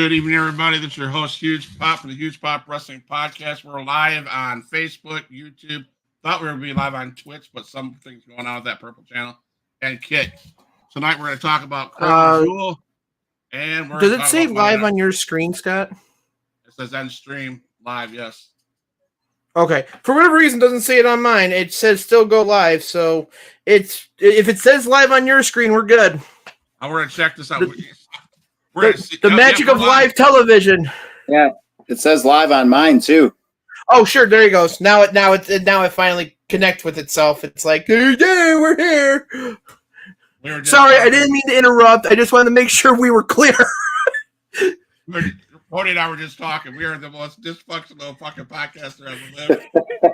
Good evening, everybody. This is your host, Huge Pop, from the Huge Pop Wrestling Podcast. We're live on Facebook, YouTube. Thought we were going to be live on Twitch, but something's going on with that purple channel. And Kick. Tonight, we're going to talk about Crown Jewel. And does it say live on your screen, Scott? It says end stream live, yes. Okay. For whatever reason, it doesn't say it on mine. It says still go live. So if it says live on your screen, we're good. We're going to check this out. The magic of live television. Yeah, it says live on mine too. Oh, sure, there he goes. Now it finally connects with itself. It's like, hey, we're here. Sorry, I didn't mean to interrupt. I just wanted to make sure we were clear. Cody and I were just talking. We are the most dysfunctional fucking podcaster ever lived.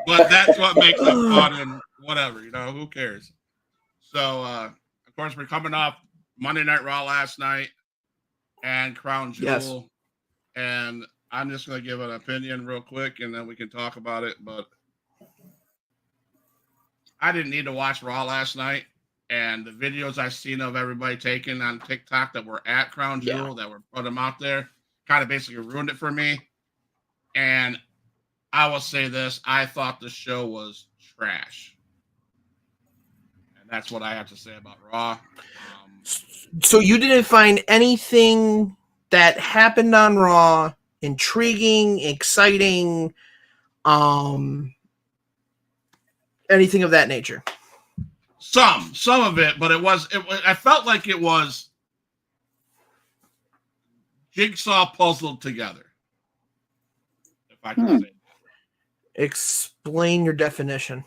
But that's what makes it fun and whatever, who cares? So, of course, we're coming off Monday Night Raw last night and Crown Jewel. Yes. And I'm just going to give an opinion real quick, and then we can talk about it. But I didn't need to watch Raw last night. And the videos I've seen of everybody taking on TikTok that were at Crown Jewel, that were put them out there, kind of basically ruined it for me. And I will say this, I thought the show was trash. And that's what I have to say about Raw. So you didn't find anything that happened on Raw intriguing, exciting, anything of that nature? Some of it, but I felt like it was jigsaw puzzled together. If I can say that. Explain your definition.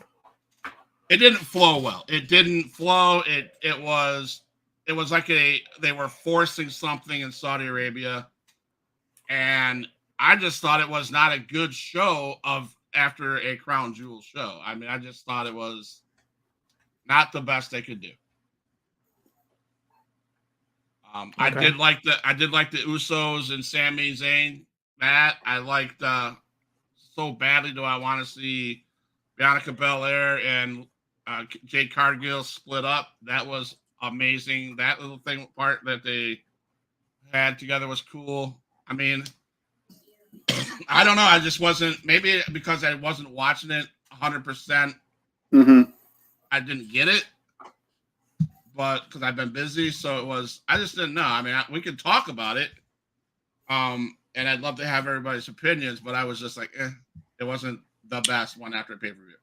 It didn't flow well. It didn't flow. It was like they were forcing something in Saudi Arabia, and I just thought it was not a good show after a Crown Jewel show. I mean, I just thought it was not the best they could do. Okay. I did like the Usos and Sami Zayn. That I liked so badly. Do I want to see Bianca Belair and Jade Cargill split up? That was amazing. That little part that they had together was cool. I mean, I don't know. I just wasn't, maybe because I wasn't watching it 100%. I didn't get it, but because I've been busy, so I just didn't know. I mean, we could talk about it, and I'd love to have everybody's opinions, but I was just like, it wasn't the best one after a pay-per-view.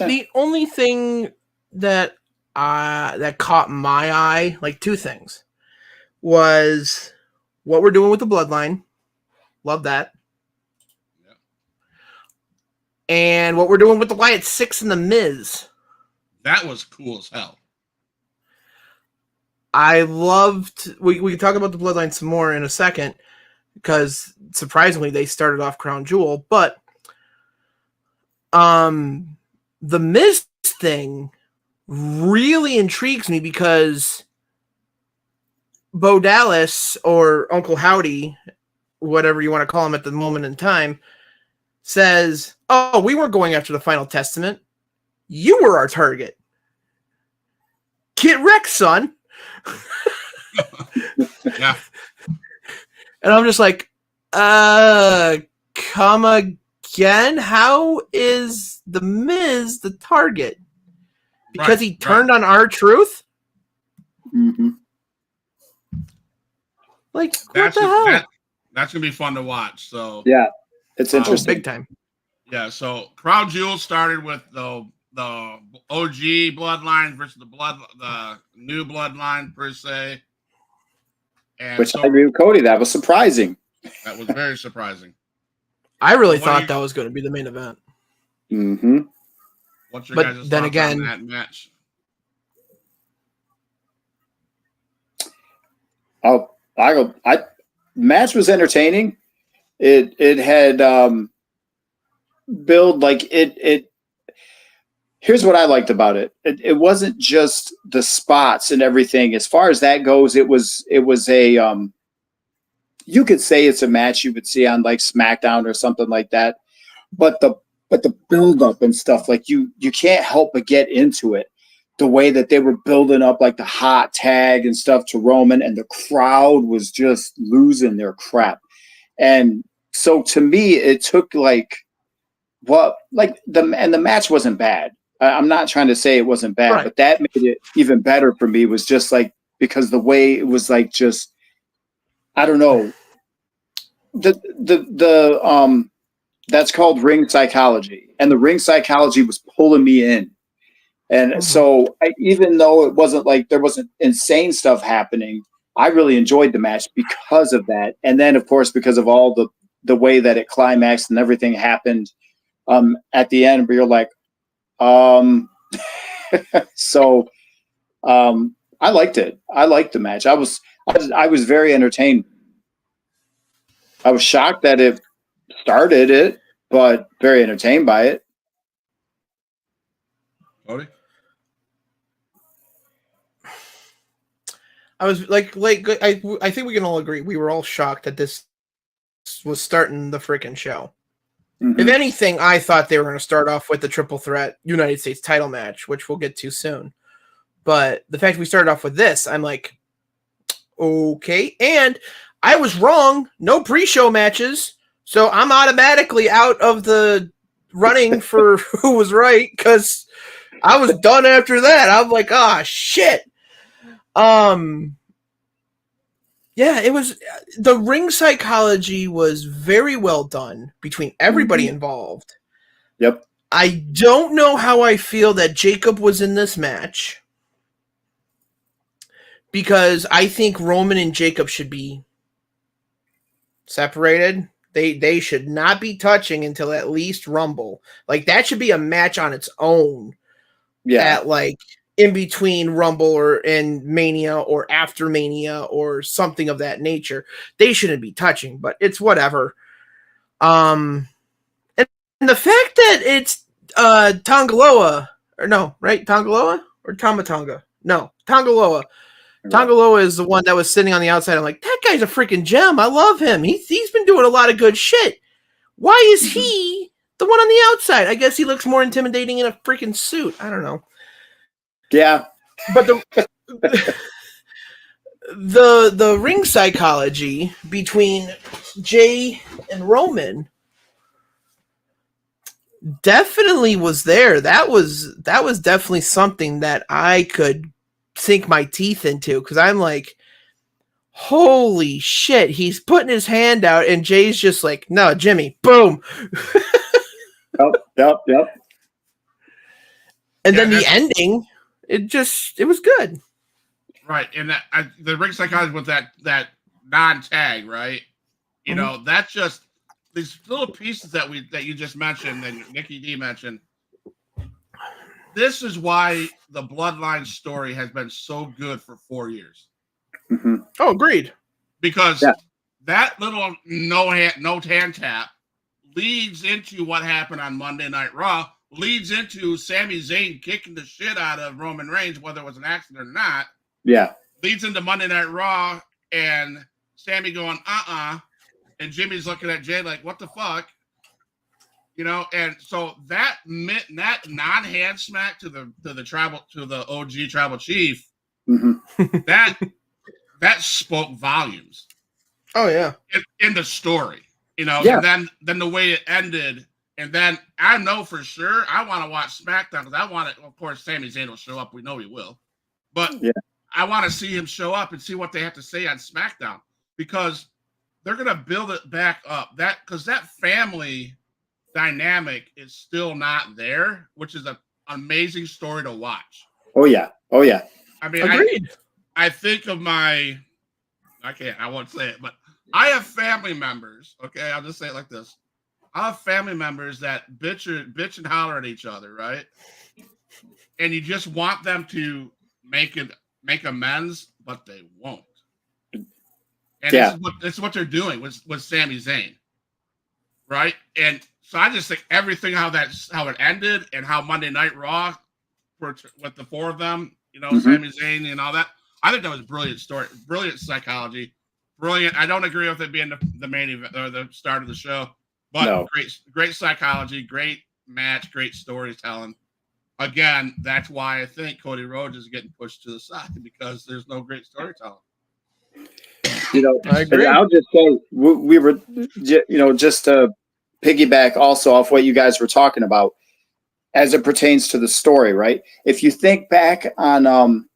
The only thing that caught my eye, like two things, was what we're doing with the Bloodline. Love that. Yep. And what we're doing with the Wyatt Six and the Miz. That was cool as hell. I loved. We can talk about the Bloodline some more in a second, because surprisingly they started off Crown Jewel, but the Miz thing really intrigues me because Bo Dallas, or Uncle Howdy, whatever you want to call him at the moment in time, says, "Oh, we weren't going after the Final Testament. You were our target. Get wrecked, son." Yeah. And I'm just like, come again? How is the Miz the target? Because he turned on R-Truth? Mm-hmm. Like, what the hell? That's going to be fun to watch. So yeah, it's interesting. Big time. Yeah, so Crown Jewel started with the OG bloodline versus the new bloodline per se. And which I agree with Cody. That was surprising. That was very surprising. I really thought that was going to be the main event. Mm-hmm. What's your guys' thoughts on that match? Match was entertaining. It had build like it. Here's what I liked about it. It wasn't just the spots and everything. As far as that goes, it was a you could say it's a match you would see on like SmackDown or something like that. But the build up and stuff, like you can't help but get into it. the way that they were building up like the hot tag and stuff to Roman, and the crowd was just losing their crap. And so to me, it took like the match wasn't bad. I'm not trying to say it wasn't bad, Right. but that made it even better for me was just like, because the way it was like, just, I don't know, that's called ring psychology, and the ring psychology was pulling me in. And so even though it wasn't like there wasn't insane stuff happening, I really enjoyed the match because of that. And then of course, because of all the way that it climaxed and everything happened at the end, where you're like, so I liked it. I liked the match. I was very entertained. I was shocked that it started it, but very entertained by it. Cody? I was like I think we can all agree we were all shocked that this was starting the freaking show. Mm-hmm. If anything, I thought they were going to start off with the triple threat United States title match, which we'll get to soon. But the fact we started off with this, I'm like, okay. And I was wrong. No pre-show matches. So I'm automatically out of the running for who was right, because I was done after that. I'm like, ah, shit. Yeah, it was, the ring psychology was very well done between everybody involved. Yep. I don't know how I feel that Jacob was in this match, because I think Roman and Jacob should be separated. They should not be touching until at least Rumble. Like, that should be a match on its own. Yeah. At like in between Rumble and Mania, or after Mania, or something of that nature. They shouldn't be touching, but it's whatever. And the fact that it's Tongaloa, or no, right? Tongaloa or Tamatonga? No, Tongaloa. Tongaloa is the one that was sitting on the outside. I'm like, that guy's a freaking gem. I love him. He's been doing a lot of good shit. Why is he the one on the outside? I guess he looks more intimidating in a freaking suit. I don't know. Yeah. But the ring psychology between Jay and Roman definitely was there. That was definitely something that I could sink my teeth into, because I'm like, holy shit, he's putting his hand out and Jay's just like, no, Jimmy, boom. Yep. And then the ending, it was good. Right, and the ring psychology with that non-tag, right? You know, that's just these little pieces that you just mentioned and Nikki D mentioned. This is why the Bloodline story has been so good for 4 years. Mm-hmm. Oh, agreed. Because that little no hand tap leads into what happened on Monday Night Raw, leads into Sami Zayn kicking the shit out of Roman Reigns, whether it was an accident or not. Yeah. Leads into Monday Night Raw and Sami going, and Jimmy's looking at Jay like, what the fuck? You know, and so that non-hand smack to the OG tribal chief, that spoke volumes. Oh yeah, in the story, you know. Yeah. And then the way it ended, and then I know for sure I want to watch SmackDown, because I want it. Of course, Sami Zayn will show up. We know he will, but I want to see him show up and see what they have to say on SmackDown, because they're gonna build it back up. Because that family dynamic is still not there, which is an amazing story to watch. Oh yeah. I mean, agreed. I think of I won't say it, but I have family members. Okay, I'll just say it like this: I have family members that bitch and holler at each other, right? And you just want them to make amends, but they won't. And this is what they're doing with Sami Zayn, right? And so I just think everything how it ended, and how Monday Night Raw with the four of them, you know, Sami Zayn and all that. I think that was brilliant story, brilliant psychology, brilliant. I don't agree with it being the main event or the start of the show, but great psychology, great match, great storytelling. again, that's why I think Cody Rhodes is getting pushed to the side because there's no great storytelling. You know, I agree. I'll just say we were, you know, just to piggyback also off what you guys were talking about as it pertains to the story, right? If you think back on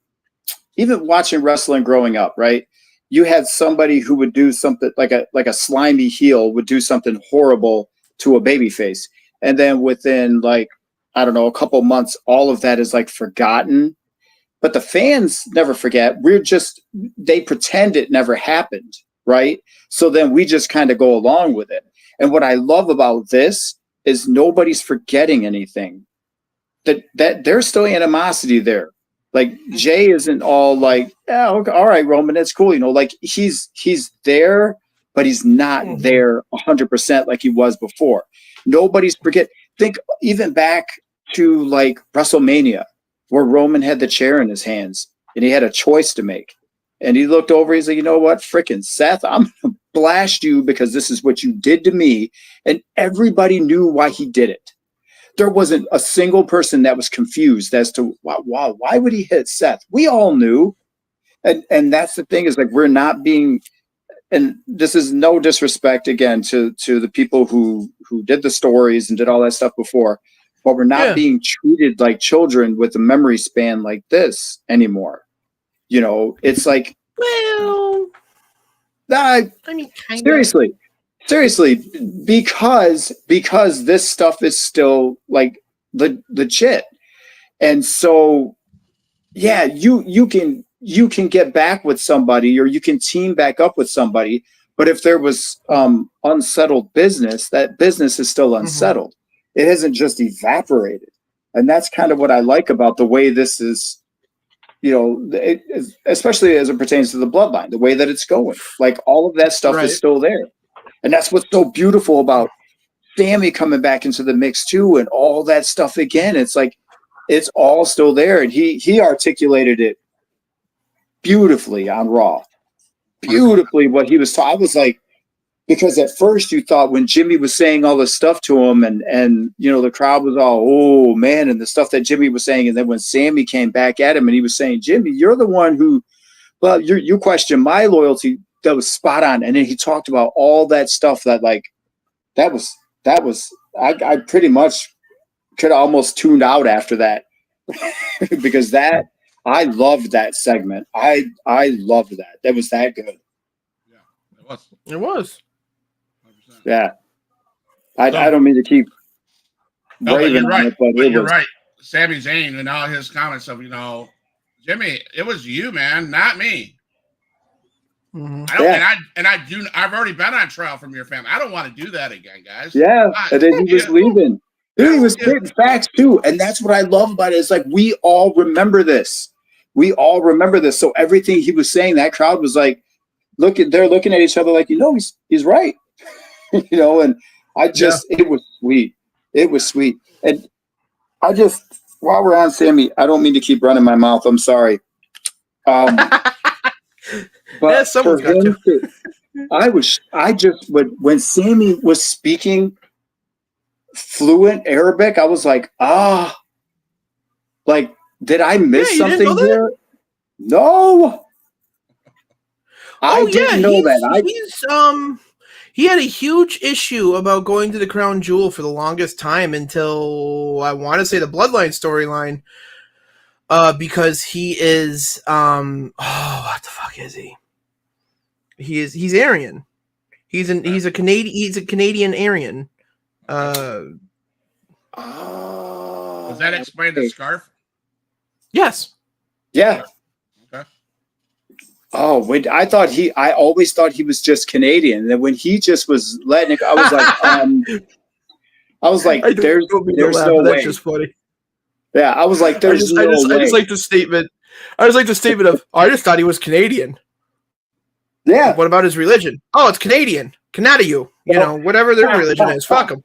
even watching wrestling growing up, right? You had somebody who would do something like a slimy heel would do something horrible to a babyface, and then within like I don't know a couple months, all of that is like forgotten. But the fans never forget. They pretend it never happened, right? So then we just kind of go along with it. And what I love about this is nobody's forgetting anything. That there's still animosity there. Like Jay isn't all like, yeah, okay, all right, Roman, that's cool. You know, like he's there, but he's not there 100% like he was before. Nobody's forget. Think even back to like WrestleMania, where Roman had the chair in his hands and he had a choice to make. And he looked over, he's like, you know what, frickin' Seth, I'm going to blast you because this is what you did to me. And everybody knew why he did it. There wasn't a single person that was confused as to why would he hit Seth? We all knew. And that's the thing is like, we're not being, and this is no disrespect again to the people who did the stories and did all that stuff before, but we're not being treated like children with a memory span like this anymore. You know, it's like, Well, I mean, seriously, because this stuff is still like legit. And so, yeah, you can get back with somebody or you can team back up with somebody. But if there was unsettled business, that business is still unsettled. It hasn't just evaporated. And that's kind of what I like about the way this is, you know, especially as it pertains to the bloodline, the way that it's going. Like all of that stuff is still there. And that's what's so beautiful about Sammy coming back into the mix too and all that stuff again. It's like, it's all still there. And he articulated it beautifully on Raw. Beautifully what he was talking. I was like, because at first you thought when Jimmy was saying all this stuff to him and you know the crowd was all, oh man, and the stuff that Jimmy was saying, and then when Sammy came back at him and he was saying, Jimmy, you're the one who, well, you question my loyalty, that was spot on. And then he talked about all that stuff that like that was I pretty much could almost tuned out after that because that I loved that segment. I loved that. That was that good. Yeah, it was. 100%. Yeah. I don't mean to keep raving on right. it, but you're right. Sami Zayn and all his comments of, you know, Jimmy, it was you, man, not me. I've already been on trial from your family. I don't want to do that again, guys. Yeah. And then he was leaving. Dude, he was spitting facts too. And that's what I love about it. It's like we all remember this. So everything he was saying, that crowd was like, they're looking at each other like, you know, he's right. You know, and it was sweet. It was sweet. And while we're on Sammy, I don't mean to keep running my mouth. I'm sorry. But someone's got to. When Sammy was speaking fluent Arabic, I was like, like, did I miss something here? No. I didn't know that. He had a huge issue about going to the Crown Jewel for the longest time until I want to say the Bloodline storyline. Because he is what the fuck is he? He's Aryan. He's a Canadian Aryan. Does that explain the scarf? Yes. Yeah. Okay. Oh wait, I always thought he was just Canadian. And then when he just was letting it go, I was like, there's no way. That's just funny. Yeah, I was like, there's no way. I just like the statement. I just like the statement of, I just thought he was Canadian. Yeah. What about his religion? Oh, it's Canadian. Canada, you know, whatever their religion is. Fuck them.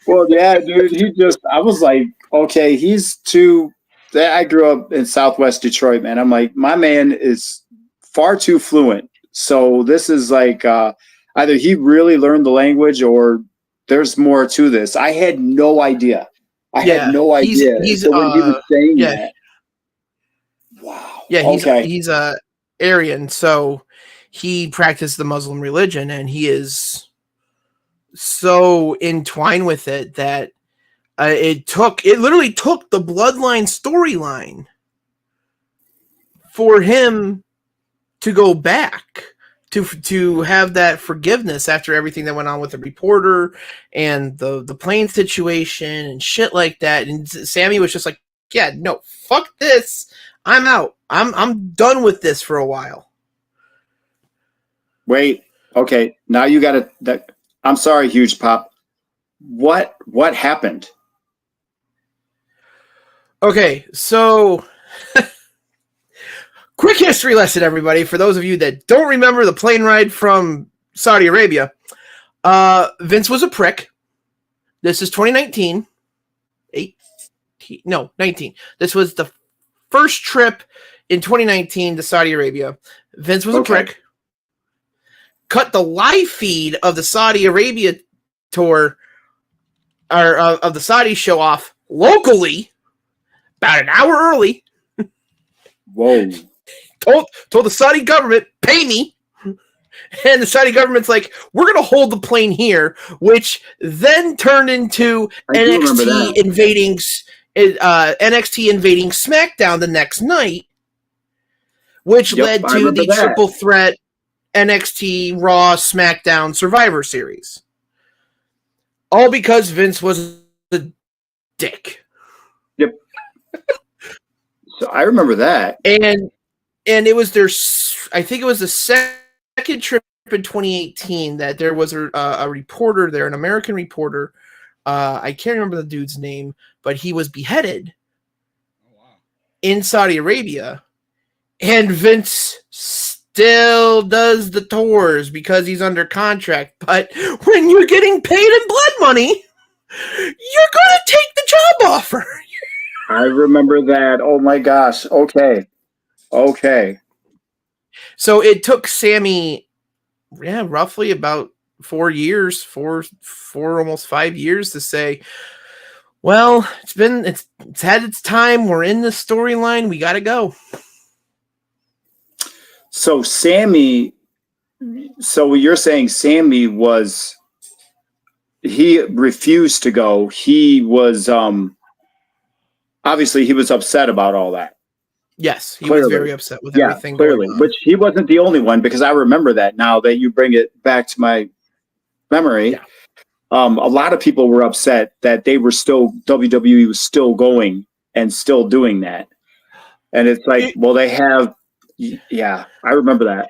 Well, yeah, dude, I was like, okay, he's too, I grew up in Southwest Detroit, man. I'm like, my man is far too fluent. So this is like, either he really learned the language or there's more to this. I had no idea. I had no idea. He's so when he was saying yeah, that, wow. yeah, Okay. he's a Aryan, so he practiced the Muslim religion, and he is so entwined with it that it literally took the bloodline storyline for him to go back to have that forgiveness after everything that went on with the reporter and the plane situation and shit like that. And Sammy was just like, yeah, no, fuck this. I'm out. I'm done with this for a while. Wait. Okay. Now you got to. I'm sorry, Huge Pop. What happened? Okay, so quick history lesson, everybody. For those of you that don't remember the plane ride from Saudi Arabia, Vince was a prick. This is 2019. 19. This was the first trip in 2019 to Saudi Arabia. Vince was a prick. Cut the live feed of the Saudi Arabia tour, or of the Saudi show off locally about an hour early. Whoa. Told the Saudi government, pay me. And the Saudi government's like, we're going to hold the plane here, which then turned into NXT invading SmackDown the next night, which led to the triple threat NXT, Raw, SmackDown, Survivor Series. All because Vince was a dick. Yep. So I remember that. And it was I think it was the second trip in 2018 that there was a reporter there, an American reporter. I can't remember the dude's name, but he was beheaded in Saudi Arabia. And Vince still does the tours because he's under contract. But when you're getting paid in blood money, you're going to take the job offer. I remember that. Oh my gosh. Okay. So it took Sammy, roughly about 4 years, almost 5 years to say, well, it's had its time. We're in the storyline. We got to go. So you're saying Sammy he refused to go. He was, obviously he was upset about all that. Yes, he was very upset with everything. Clearly, which he wasn't the only one, because I remember that now that you bring it back to my memory. Yeah. A lot of people were upset that WWE was still going and still doing that. And it's like, well, they have, I remember that.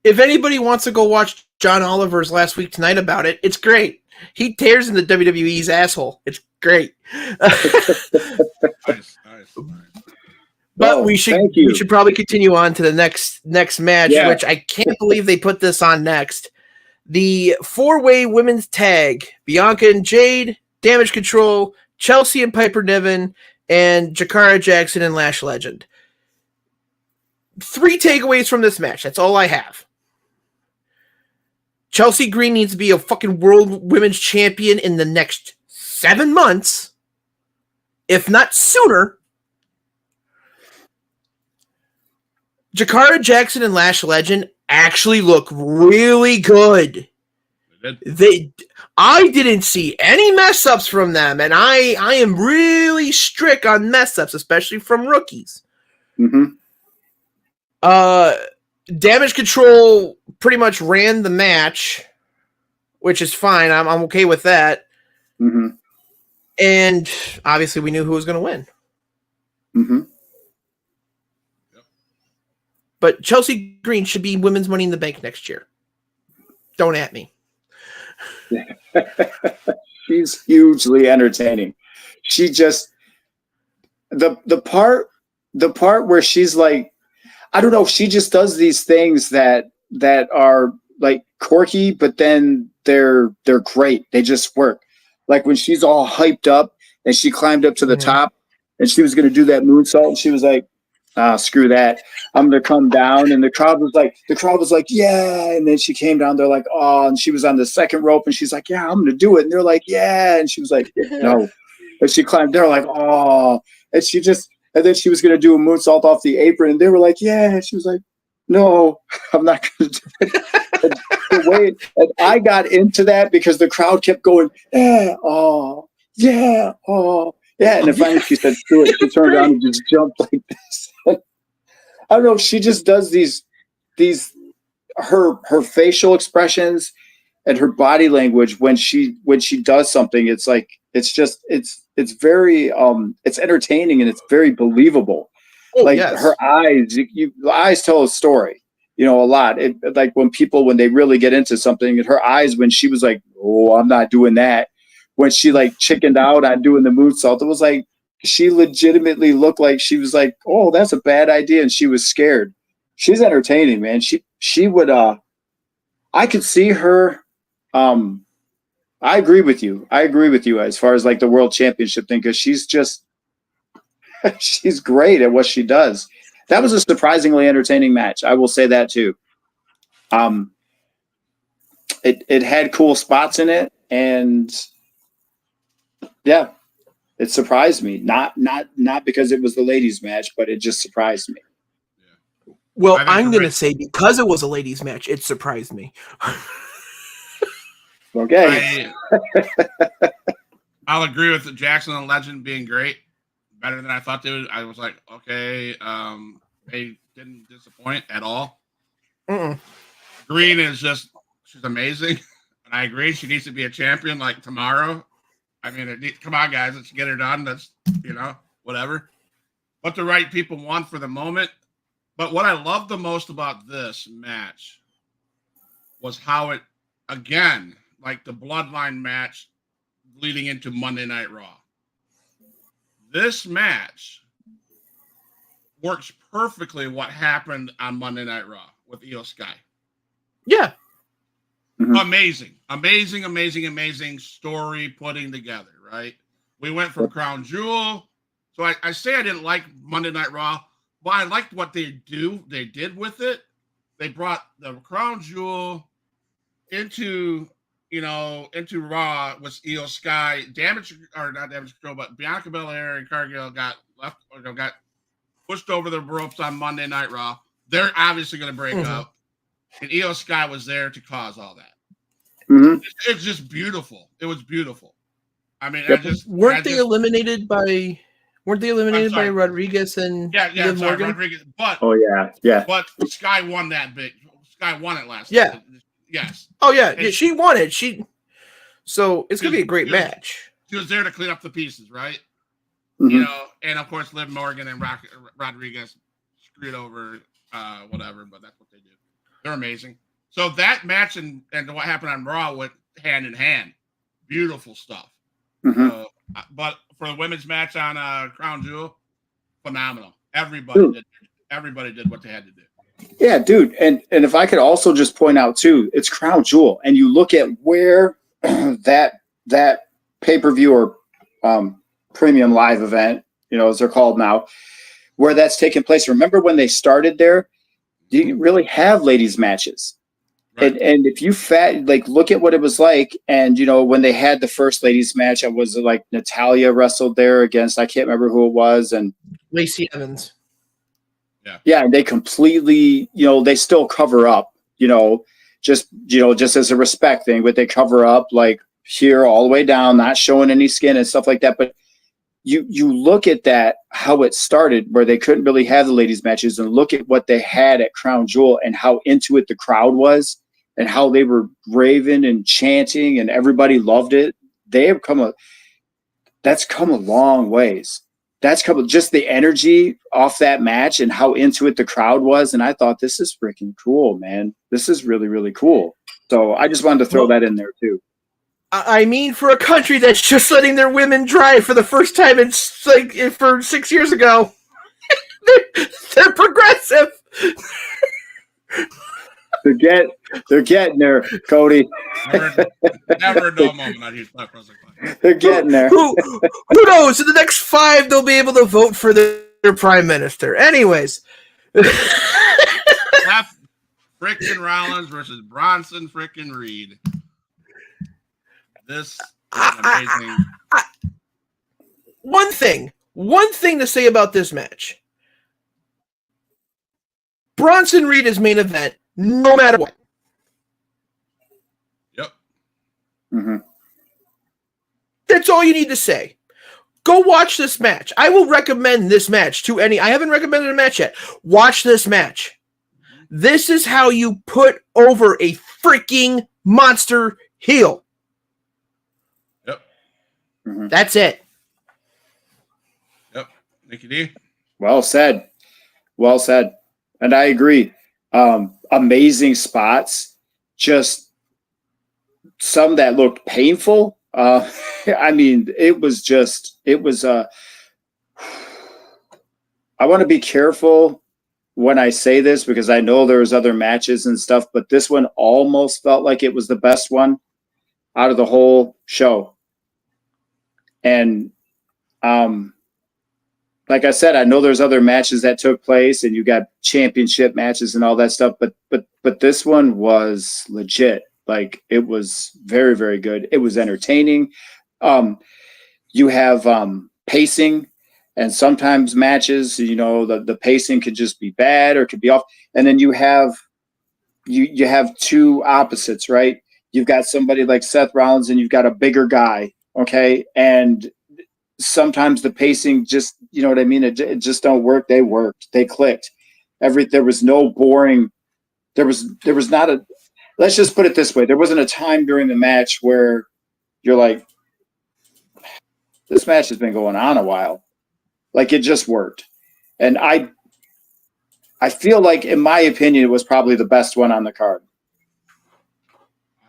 If anybody wants to go watch John Oliver's Last Week Tonight about it, it's great. He tears into WWE's asshole. It's great. Nice. But we should probably continue on to the next match, which I can't believe they put this on next. The 4-way women's tag: Bianca and Jade, Damage Control, Chelsea and Piper Niven, and Jakara Jackson and Lash Legend. 3 takeaways from this match. That's all I have. Chelsea Green needs to be a fucking world women's champion in the next 7 months, if not sooner. Jakara Jackson and Lash Legend actually look really good. I didn't see any mess ups from them, and I am really strict on mess ups, especially from rookies. Mm-hmm. Damage Control pretty much ran the match, which is fine. I'm okay with that. Mm-hmm. And obviously, we knew who was going to win. Mm-hmm. But Chelsea Green should be Women's Money in the Bank next year. Don't at me. She's hugely entertaining. She just the part where she's like, I don't know, she just does these things that are like quirky, but then they're great. They just work. Like when she's all hyped up and she climbed up to the top and she was going to do that moonsault, and she was like, screw that, I'm gonna come down. And the crowd was like, yeah. And then she came down, they're like, oh, and she was on the second rope and she's like, yeah, I'm gonna do it. And they're like, yeah. And she was like, no, And she climbed. They're like, oh, and then she was gonna do a moonsault off the apron, and they were like, yeah. And she was like, no, I'm not gonna do it. And I got into that because the crowd kept going, yeah, oh, yeah, oh, yeah. And then finally she said, screw it. She turned around and just jumped like this. I don't know if she just does these her facial expressions and her body language when she does something. It's like it's very it's entertaining and it's very believable. Like her eyes, the eyes tell a story, a lot. Like when they really get into something, and her eyes when she was like, oh, I'm not doing that. When she like chickened out on doing the moonsault, it was like she legitimately looked like she was like, oh, that's a bad idea, and she was scared. She's entertaining, man. She would I could see her. I agree with you as far as like the world championship thing, because she's great at what she does. That was a surprisingly entertaining match. I will say that too. It had cool spots in it, and yeah, it surprised me. Not because it was the ladies' match, but it just surprised me. Well, I'm going to say because it was a ladies' match, it surprised me. Okay. I'll agree with the Jackson and Legend being great. Better than I thought they would. I was like, okay, they didn't disappoint at all. Green is she's amazing. And I agree. She needs to be a champion like tomorrow. I mean, come on, guys, let's get her done. That's, whatever. What the right people want for the moment. But what I loved the most about this match was how it, again, like the Bloodline match leading into Monday Night Raw. This match works perfectly what happened on Monday Night Raw with Io Sky. Yeah. Mm-hmm. Amazing story putting together, right? We went from Crown Jewel. So I say I didn't like Monday Night Raw, but I liked what they did with it. They brought the Crown Jewel into Raw with Io Sky, not damage control, but Bianca Belair and Cargill got pushed over the ropes on Monday Night Raw. They're obviously going to break up, and Io Sky was there to cause all that. Mm-hmm. It's just beautiful. It was beautiful. I mean, weren't they eliminated by Rodriguez and Liv Morgan? Rodriguez, but but Sky won that big. Sky won it last night. Yes. Oh yeah, she won it. So it's gonna be a great match. She was there to clean up the pieces, right? Mm-hmm. And of course Liv Morgan and Rodriguez screwed over whatever, but that's what they do. They're amazing. So that match and what happened on Raw went hand in hand. Beautiful stuff. Mm-hmm. But for the women's match on Crown Jewel, phenomenal. Everybody did what they had to do. Yeah, dude. And if I could also just point out too, it's Crown Jewel, and you look at where that pay-per-view or premium live event, as they're called now, where that's taking place. Remember when they started there, you didn't really have ladies matches. Right. And if you look at what it was like, and when they had the first ladies match, it was like Natalya wrestled there against, I can't remember who it was, and Lacey Evans. Yeah, and they completely, they still cover up, just as a respect thing, but they cover up like here all the way down, not showing any skin and stuff like that. But you look at that, how it started, where they couldn't really have the ladies matches, and look at what they had at Crown Jewel and how into it the crowd was, and how they were raving and chanting, and everybody loved it. That's come a long ways. That's just the energy off that match and how into it the crowd was. And I thought, this is freaking cool, man. This is really, really cool. So I just wanted to throw that in there too. I mean, for a country that's just letting their women drive for the first time for 6 years ago, they're progressive. They're getting there, Cody. Never a dull moment on Hughes Black Wrestling. They're getting there. Who knows? In the next 5, they'll be able to vote for their prime minister. Anyways. Seth frickin' Rollins versus Bronson frickin' Reed. This is amazing. one thing to say about this match. Bronson Reed is main event, no matter what. Yep. Mm-hmm. That's all you need to say. Go watch this match. I will recommend this match to any. I haven't recommended a match yet. Watch this match. This is how you put over a freaking monster heel. Yep. Mm-hmm. That's it. Yep. Nikki D. Well said. Well said. And I agree. Amazing spots. Just some that looked painful. I mean, it was I want to be careful when I say this because I know there was other matches and stuff, but this one almost felt like it was the best one out of the whole show. And, like I said, I know there's other matches that took place and you got championship matches and all that stuff, but this one was legit. Like it was very, very good. It was entertaining. You have pacing, and sometimes matches, you know, the pacing could just be bad or it could be off. And then you have two opposites, right? You've got somebody like Seth Rollins and you've got a bigger guy, okay? And sometimes the pacing just, you know what I mean? It just don't work. They worked. They clicked. There was no boring. There was not a. Let's just put it this way: there wasn't a time during the match where you're like, "This match has been going on a while." Like it just worked, and I feel like, in my opinion, it was probably the best one on the card.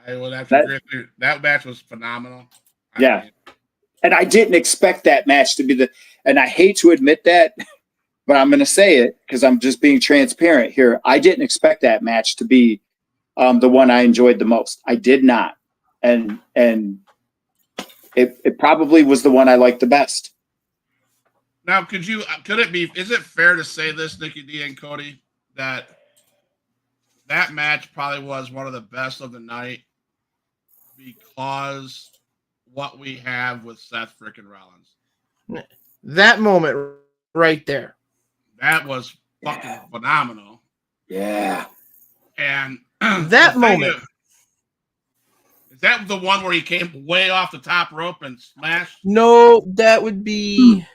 I would have to agree. That match was phenomenal. Yeah. And I didn't expect that match to be and I hate to admit that, but I'm going to say it because I'm just being transparent here. I didn't expect that match to be the one I enjoyed the most. I did not. And it probably was the one I liked the best. Now, is it fair to say this, Nikki D and Cody, that match probably was one of the best of the night because what we have with Seth frickin' Rollins? That moment right there. That was fucking phenomenal. Yeah. And that moment. Is that the one where he came way off the top rope and smashed? No, that would be.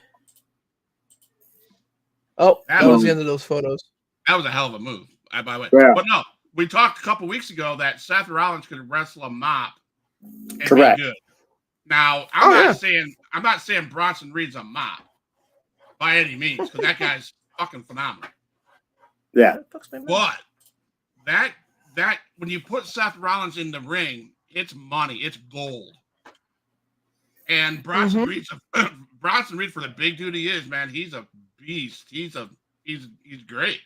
Oh, that was the end of those photos. That was a hell of a move, by the way. Yeah. But no, we talked a couple weeks ago that Seth Rollins could wrestle a mop and Correct. be good. Now, I'm not saying Bronson Reed's a mop by any means, because that guy's fucking phenomenal. Yeah. But that when you put Seth Rollins in the ring, it's money, it's gold. And Bronson Reed, for the big dude he is, man, he's a beast. He's great.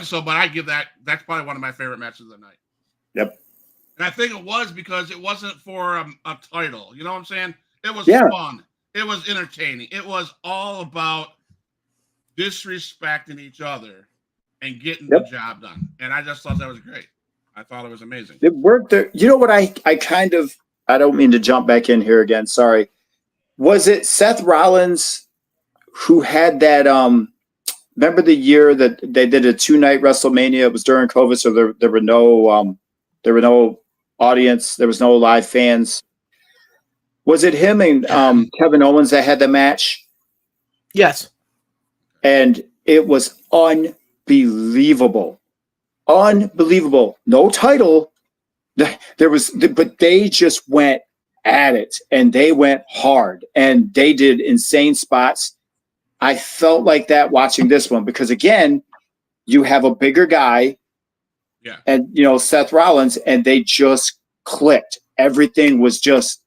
So, but I give that's probably one of my favorite matches of the night. Yep. And I think it was because it wasn't for a title. You know what I'm saying? It was fun. It was entertaining. It was all about disrespecting each other and getting the job done. And I just thought that was great. I thought it was amazing. It worked there. You know what I don't mean to jump back in here again. Sorry. Was it Seth Rollins who had that remember the year that they did a 2-night WrestleMania? It was during COVID, so there were no audience, there was no live fans. Was it him and Kevin Owens that had the match? Yes. And it was unbelievable. Unbelievable. No title. But they just went at it, and they went hard, and they did insane spots. I felt like that watching this one because, again, you have a bigger guy, and Seth Rollins, and they just clicked. Everything was just.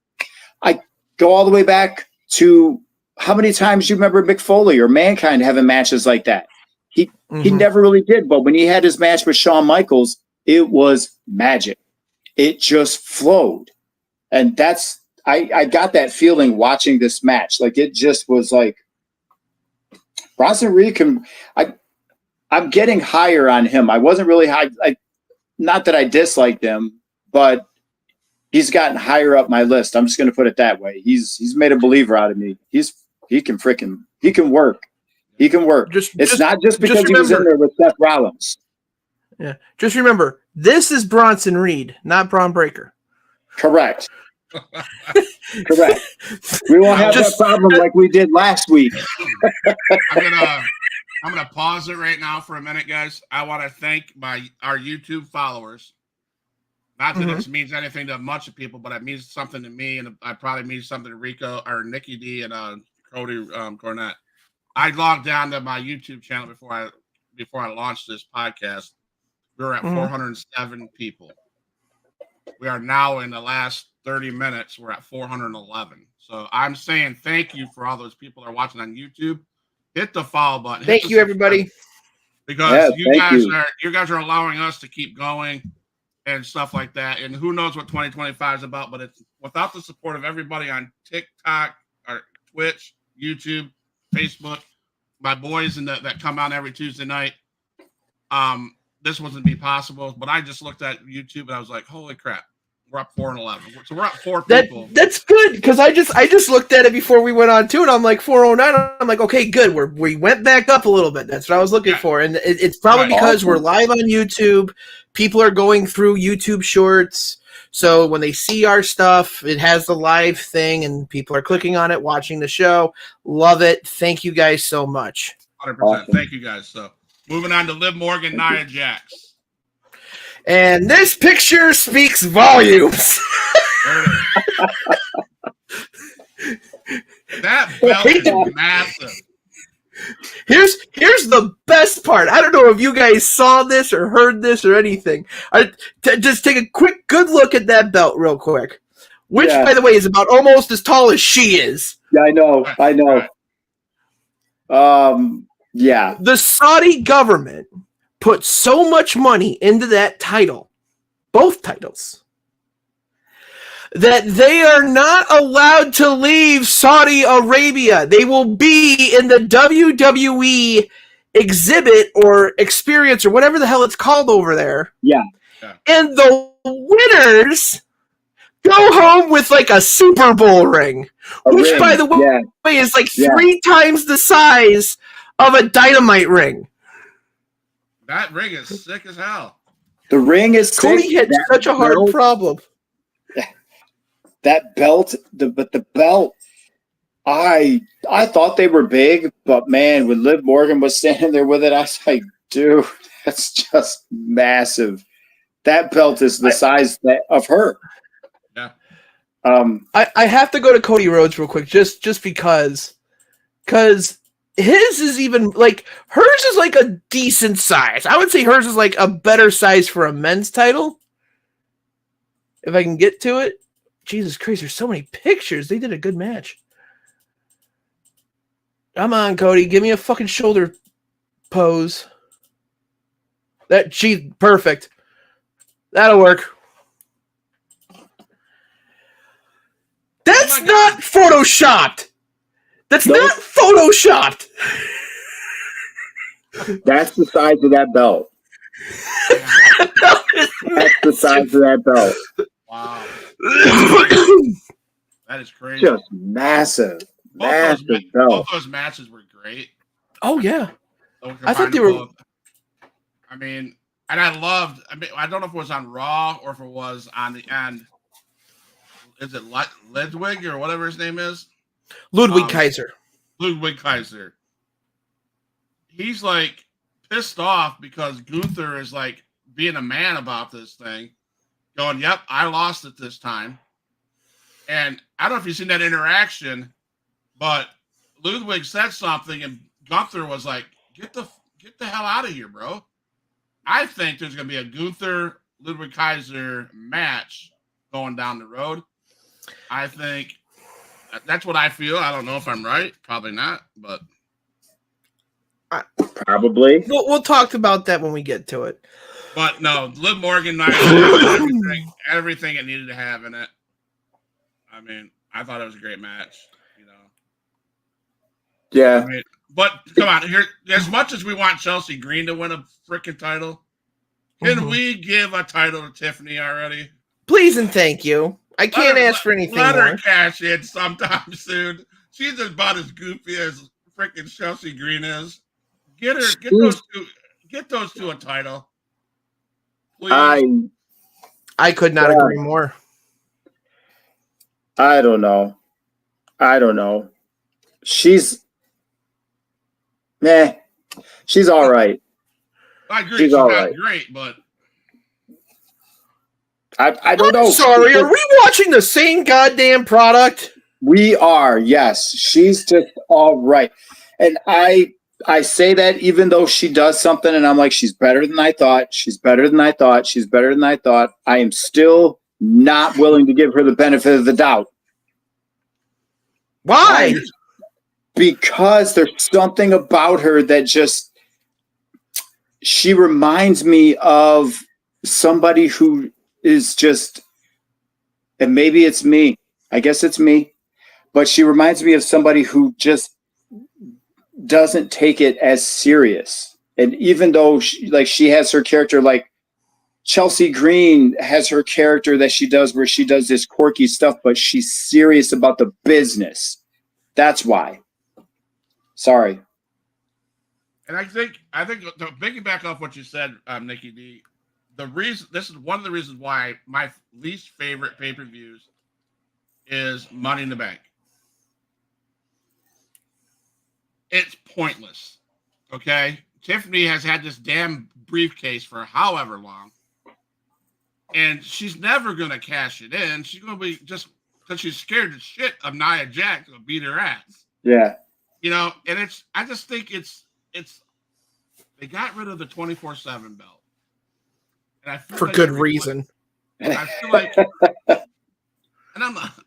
I go all the way back to how many times you remember Mick Foley or Mankind having matches like that. He never really did, but when he had his match with Shawn Michaels, it was magic. It just flowed, and that's I got that feeling watching this match. Like it just was like Bronson Reed I'm getting higher on him. I wasn't really high. Not that I disliked him, but he's gotten higher up my list. I'm just going to put it that way. He's made a believer out of me. He can work. He can work. It's not just because he was in there with Seth Rollins. Yeah. Just remember, this is Bronson Reed, not Braun Breaker. Correct. Correct. We won't have that problem like we did last week. I'm gonna pause it right now for a minute, guys. I want to thank our YouTube followers. Not that it means anything to much of people, but it means something to me, and I probably means something to Rico or Nikki D and Cody Cornett. I logged down to my YouTube channel before I launched this podcast. We were at 407 people. We are now in the last 30 minutes. We're at 411. So I'm saying thank you for all those people that are watching on YouTube. Hit the follow button. Thank you, everybody. Because you guys are allowing us to keep going and stuff like that. And who knows what 2025 is about, but it's without the support of everybody on TikTok or Twitch, YouTube, Facebook, my boys that come out every Tuesday night. This wasn't be possible, but I just looked at YouTube and I was like, holy crap, we're up 411. So we're up 4 people. That's good because I just looked at it before we went on too, and I'm like 409. I'm like, okay, good. We went back up a little bit. That's what I was looking for, and it's probably because we're live on YouTube. People are going through YouTube Shorts, so when they see our stuff, it has the live thing, and people are clicking on it, watching the show. Love it. Thank you guys so much. 100%. Awesome. Thank you guys. So moving on to Liv Morgan, Nia Jax. And this picture speaks volumes. That belt is massive. Here's the best part. I don't know if you guys saw this or heard this or anything. Just take a quick, good look at that belt real quick. Which, by the way, is about almost as tall as she is. Yeah, I know. Yeah. The Saudi government put so much money into that title, both titles, that they are not allowed to leave Saudi Arabia. They will be in the WWE exhibit or experience or whatever the hell it's called over there. Yeah. And the winners go home with like a Super Bowl ring, which, by the way, is like 3 times the size of a Dynamite ring. That ring is sick as hell. The ring is sick. Cody had such a hard problem. That belt, the belt, I thought they were big, but man, when Liv Morgan was standing there with it, I was like, dude, that's just massive. That belt is the size of her. Yeah. I have to go to Cody Rhodes real quick, just because his is even like hers is like a decent size. I would say hers is like a better size for a men's title. If I can get to it. Jesus Christ, there's so many pictures. They did a good match. Come on, Cody. Give me a fucking shoulder pose. Perfect. That'll work. That's not photoshopped. That's not photoshopped. That's the size of that belt. That's the size of that belt. Wow. That is crazy. Just massive. Massive belt. Both those matches were great. Oh, yeah. I thought they were. I mean, and I don't know if it was on Raw or if it was on the end. Is it Ludwig or whatever his name is? Ludwig Kaiser. Ludwig Kaiser. He's like pissed off because Gunther is like being a man about this thing, going, "Yep, I lost it this time." And I don't know if you've seen that interaction, but Ludwig said something, and Gunther was like, "Get the hell out of here, bro." I think there's going to be a Gunther Ludwig Kaiser match going down the road. I think. That's what I feel. I don't know if I'm right. Probably not, but probably. We'll talk about that when we get to it. But no, Liv Morgan, everything it needed to have in it. I mean, I thought it was a great match. You know. Yeah. I mean, but come on, here. As much as we want Chelsea Green to win a freaking title, can we give a title to Tiffany already? Please and thank you. I can't ask for anything let more. her cash in sometime soon. She's about as goofy as freaking Chelsea Green is. Get those two a title, please. I could not agree more. I don't know. She's she's all right. I agree. She's not great, but I don't know. Sorry, are we watching the same goddamn product? We are, yes. She's just all right. And I say that even though she does something and I'm like, she's better than I thought. She's better than I thought. She's better than I thought. I am still not willing to give her the benefit of the doubt. Why? Because there's something about her that just, she reminds me of somebody who is just, and maybe it's me. I guess it's me. But she reminds me of somebody who just doesn't take it as serious. And even though she has her character, like Chelsea Green has her character that she does where she does this quirky stuff, but she's serious about the business. That's why. Sorry. And I think to piggyback off what you said, Nikki D, this is one of the reasons why my least favorite pay-per-views is Money in the Bank. It's pointless. Okay? Tiffany has had this damn briefcase for however long. And she's never going to cash it in. She's going to be just because she's scared to shit of Nia Jax to beat her ass. Yeah. You know, and I just think it's they got rid of the 24/7 belt. And I feel for good reason. I feel like, and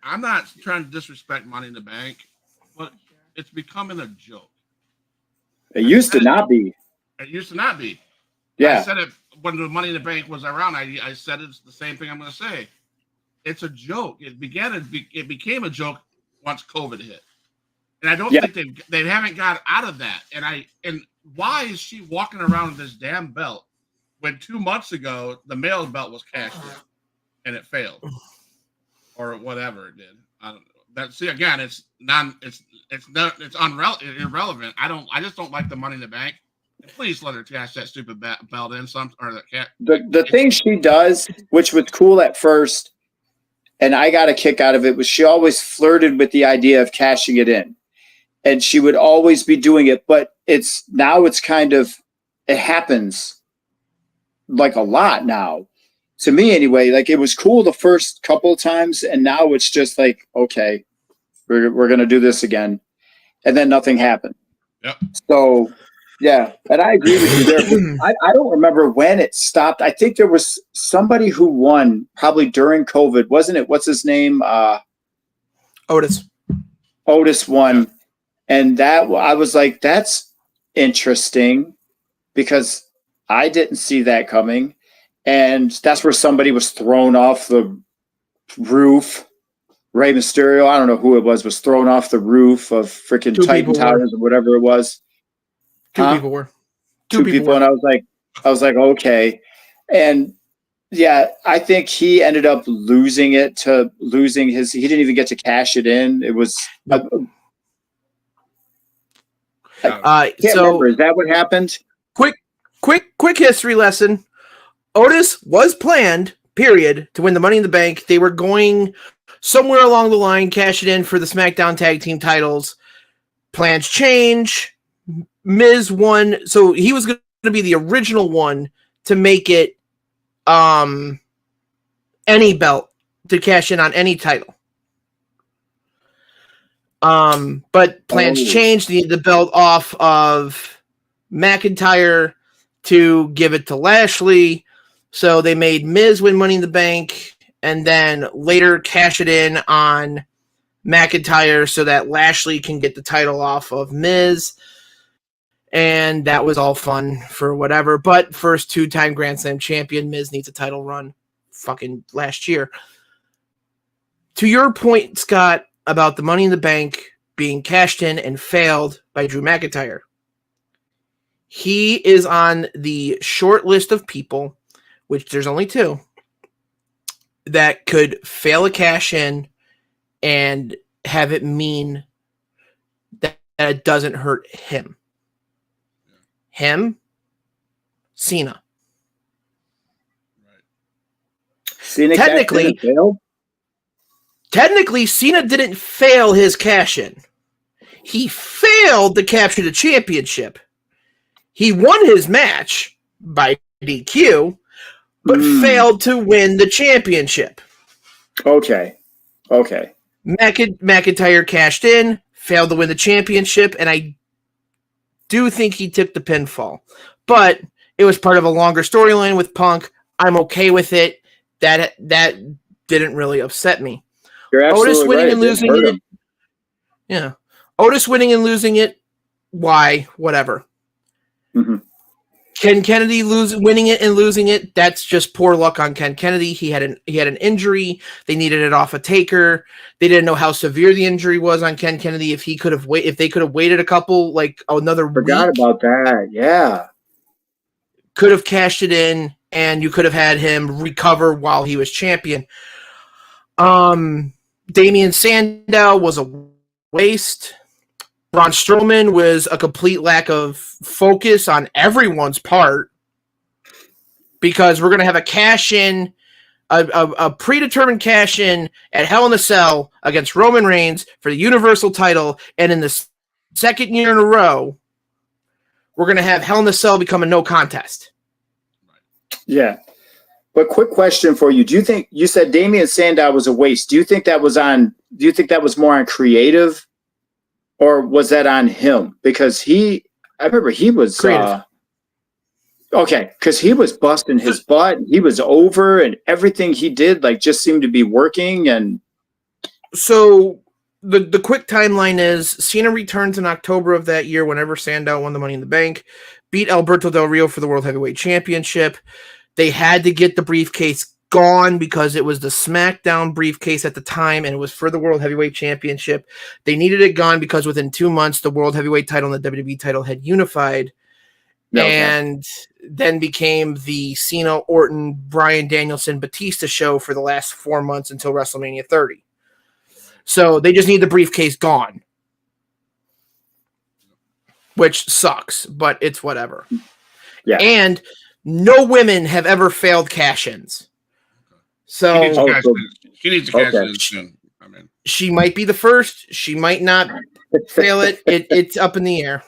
I'm not trying to disrespect Money in the Bank, but it's becoming a joke. It used to not be. It used to not be. Yeah. I said it when the Money in the Bank was around. I said it's the same thing I'm going to say. It's a joke. It became a joke once COVID hit, and I don't think they haven't got out of that. And why is she walking around with this damn belt when 2 months ago the male belt was cashed in and it failed, or whatever it did? I don't know. Again, it's irrelevant. I just don't like the Money in the Bank. Please let her cash that stupid belt in the thing she does, which was cool at first, and I got a kick out of it, was she always flirted with the idea of cashing it in, and she would always be doing it. But it happens like a lot now. To me anyway, like it was cool the first couple of times, and now it's just like, okay, we're gonna do this again, and then nothing happened. Yep. So yeah, and I agree with you there. I don't remember when it stopped. I think there was somebody who won probably during COVID, wasn't it? What's his name? Otis. Otis won, and that I was like, that's interesting because I didn't see that coming. And that's where somebody was thrown off the roof. Rey Mysterio, I don't know who it was thrown off the roof of freaking Titan Towers or whatever it was. Two people were. Two people. And I was like, okay. And yeah, I think he ended up losing he didn't even get to cash it in. It was, I can't remember. Is that what happened? Quick history lesson. Otis was planned, period, to win the Money in the Bank. They were going somewhere along the line, cash it in for the SmackDown Tag Team titles. Plans change. Miz won. So he was going to be the original one to make it any belt to cash in on any title. But plans changed. They needed the belt off of McIntyre to give it to Lashley. So they made Miz win Money in the Bank and then later cash it in on McIntyre so that Lashley can get the title off of Miz. And that was all fun for whatever. But first 2-time Grand Slam champion, Miz needs a title run fucking last year. To your point, Scott, about the Money in the Bank being cashed in and failed by Drew McIntyre. He is on the short list of people, which there's only 2, that could fail a cash in and have it mean that it doesn't hurt him. Cena. Cena Technically, Cena didn't fail his cash in. He failed to capture the championship. He won his match by DQ, but failed to win the championship. Okay. McIntyre cashed in, failed to win the championship, and I do think he took the pinfall. But it was part of a longer storyline with Punk. I'm okay with it. That didn't really upset me. You're absolutely Otis winning right. and losing it. Yeah. Otis winning and losing it. Why? Whatever. Mm-hmm. Ken Kennedy winning it and losing it. That's just poor luck on Ken Kennedy. He had an injury. They needed it off a Taker. They didn't know how severe the injury was on Ken Kennedy. If they could have waited another Forgot week, about that. Yeah. could have cashed it in, and you could have had him recover while he was champion. Damian Sandow was a waste. Braun Strowman was a complete lack of focus on everyone's part, because we're going to have a cash-in, a predetermined cash-in at Hell in a Cell against Roman Reigns for the Universal title, and in the second year in a row, we're going to have Hell in a Cell become a no contest. Yeah. But quick question for you. Do you think, you said Damian Sandow was a waste. Do you think that was more on creative, or was that on him? Because I remember he was Creative. Okay, because he was busting his butt. He was over, and everything he did just seemed to be working. And so the quick timeline is Cena returns in October of that year, whenever Sandow won the Money in the Bank, beat Alberto Del Rio for the World Heavyweight Championship. They had to get the briefcase gone because it was the SmackDown briefcase at the time, and it was for the World Heavyweight Championship. They needed it gone because within 2 months, the World Heavyweight title and the WWE title had unified. And then became the Cena, Orton, Bryan Danielson, Batista show for the last 4 months until WrestleMania 30. So they just need the briefcase gone, which sucks, but it's whatever. Yeah. And no women have ever failed cash-ins. So she needs to cash in soon. I mean, she might be the first. She might not fail it. It's up in the air.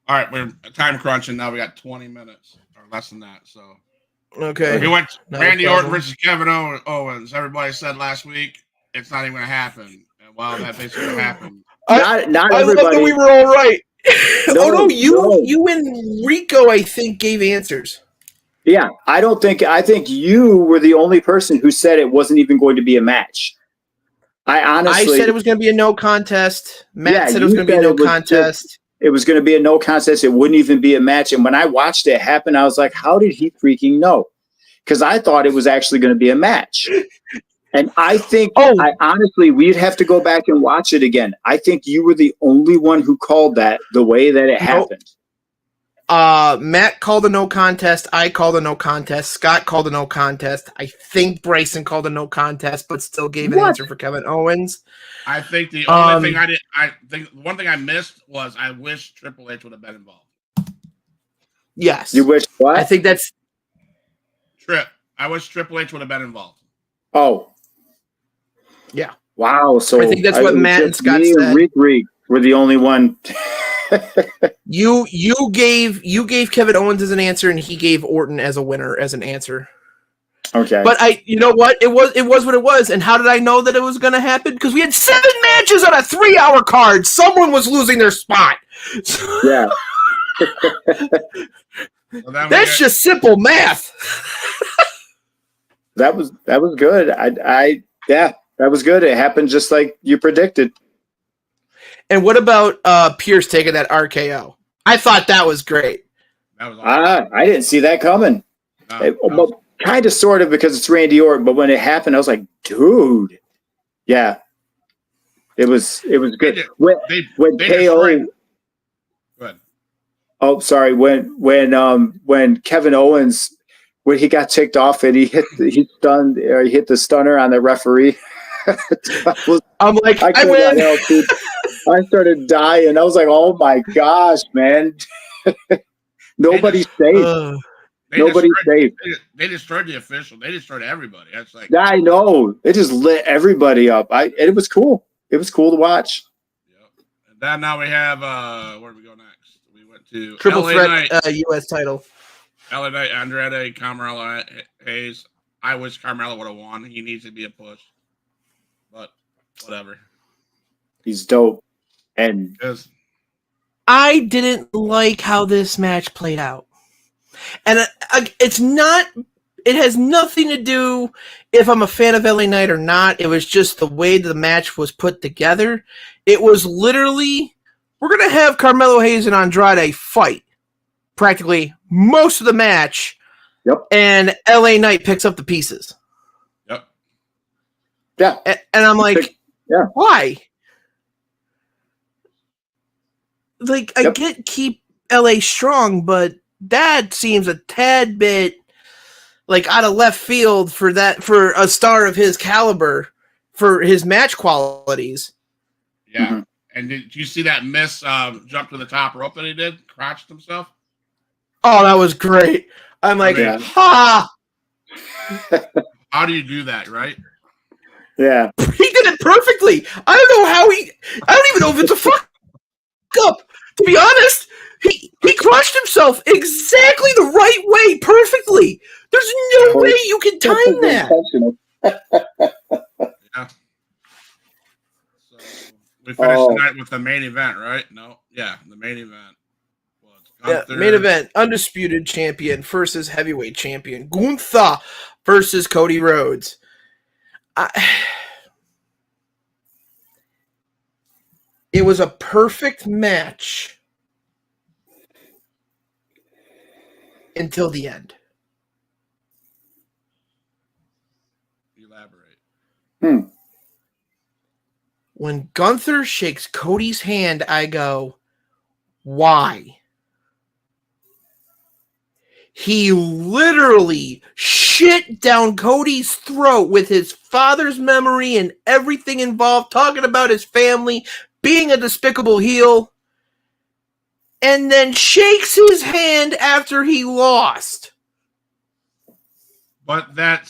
All right, we're time crunching now. We got 20 minutes or less than that. So okay, we went Randy Orton versus Kevin Owens. Everybody said last week it's not even going to happen. And well, that basically happened. Not I everybody. love that we were all right. No, you and Rico, I think, gave answers. Yeah, I think you were the only person who said it wasn't even going to be a match. I said it was going to be a no contest. Matt said it was going to be a no contest. It was going to be a no contest. It wouldn't even be a match. And when I watched it happen, I was like, how did he freaking know? Because I thought it was actually going to be a match. And I think, honestly, we'd have to go back and watch it again. I think you were the only one who called that the way that it happened. Matt called a no contest. I called a no contest. Scott called a no contest. I think Bryson called a no contest, but still gave an answer for Kevin Owens. I think the only thing one thing I missed was I wish Triple H would have been involved. Yes. You wish what? I think that's I wish Triple H would have been involved. Oh. Yeah. Wow. So I think that's what Matt and Scott said. Reek were the only one. You gave Kevin Owens as an answer, and he gave Orton as a winner as an answer. Okay. But you know what? It was what it was. And how did I know that it was going to happen? Because we had 7 matches on a 3-hour card. Someone was losing their spot. Yeah. That's just simple math. That was good. That was good. It happened just like you predicted. And what about Pierce taking that RKO? I thought that was great. That was awesome. I didn't see that coming. Kind of, sort of, because it's Randy Orton. But when it happened, I was like, dude. Yeah. It was good. When KO. Good. Oh, sorry. When Kevin Owens when he got ticked off and he hit the stunner on the referee. I'm like, I win. Help, dude. I started dying. I was like, oh my gosh, man. Nobody's safe. Nobody's safe. They destroyed the official. They destroyed everybody. That's like, I know. It just lit everybody up. It was cool. It was cool to watch. Yep. And then now we have where do we go next? We went to Triple LA Threat Knight, U.S. title. LA Knight, Andrade, Carmelo Hayes. I wish Carmelo would have won. He needs to be a push, but whatever. He's dope, and I didn't like how this match played out. And it's not, it has nothing to do if I'm a fan of LA Knight or not. It was just the way the match was put together. It was literally, we're going to have Carmelo Hayes and Andrade fight practically most of the match. Yep. And LA Knight picks up the pieces. Yep. Yeah. And I'm like, yeah. Why? Like, I get keep LA strong, but that seems a tad bit like out of left field for a star of his caliber, for his match qualities. Yeah. Mm-hmm. And did you see that miss jump to the top rope that he did? Crotched himself? Oh, that was great. I'm like, ha! How do you do that, right? Yeah. He did it perfectly. I don't know how I don't even know if it's a fuck up. To be honest, he crushed himself exactly the right way, perfectly. There's no way you can time that. Yeah. So we finished tonight with the main event, right? No, yeah, the main event. Main event: undisputed champion versus heavyweight champion Gunther versus Cody Rhodes. It was a perfect match until the end. Elaborate. When Gunther shakes Cody's hand, I go, why? He literally shit down Cody's throat with his father's memory and everything involved, talking about his family, being a despicable heel, and then shakes his hand after he lost. But that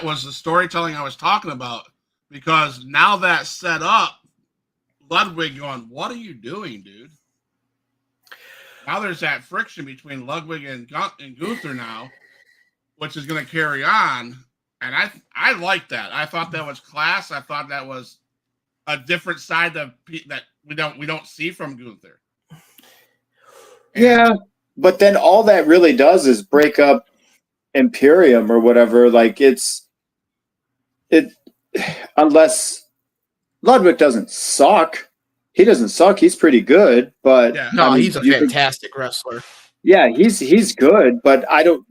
was the storytelling I was talking about, because now that's set up, Ludwig going, what are you doing, dude? Now there's that friction between Ludwig and Gunther now, which is going to carry on. And I like that. I thought that was class. I thought that was a different side that we don't see from Gunther. Yeah, but then all that really does is break up Imperium or whatever. Like unless Ludwig doesn't suck. He doesn't suck. He's pretty good, but he's a fantastic wrestler. Yeah, he's good, but I don't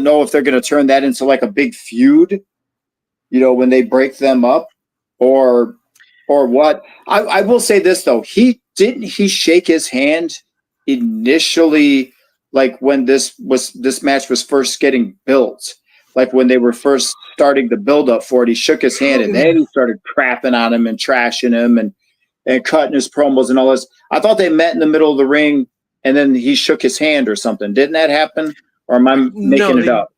know if they're going to turn that into like a big feud, when they break them up, or what. I will say this though, he shake his hand initially, like when this match was first getting built, like when they were first starting the build up for it. He shook his hand and then he started crapping on him and trashing him and cutting his promos and all this. I thought they met in the middle of the ring and then he shook his hand or something. Didn't that happen? Or am I making it up?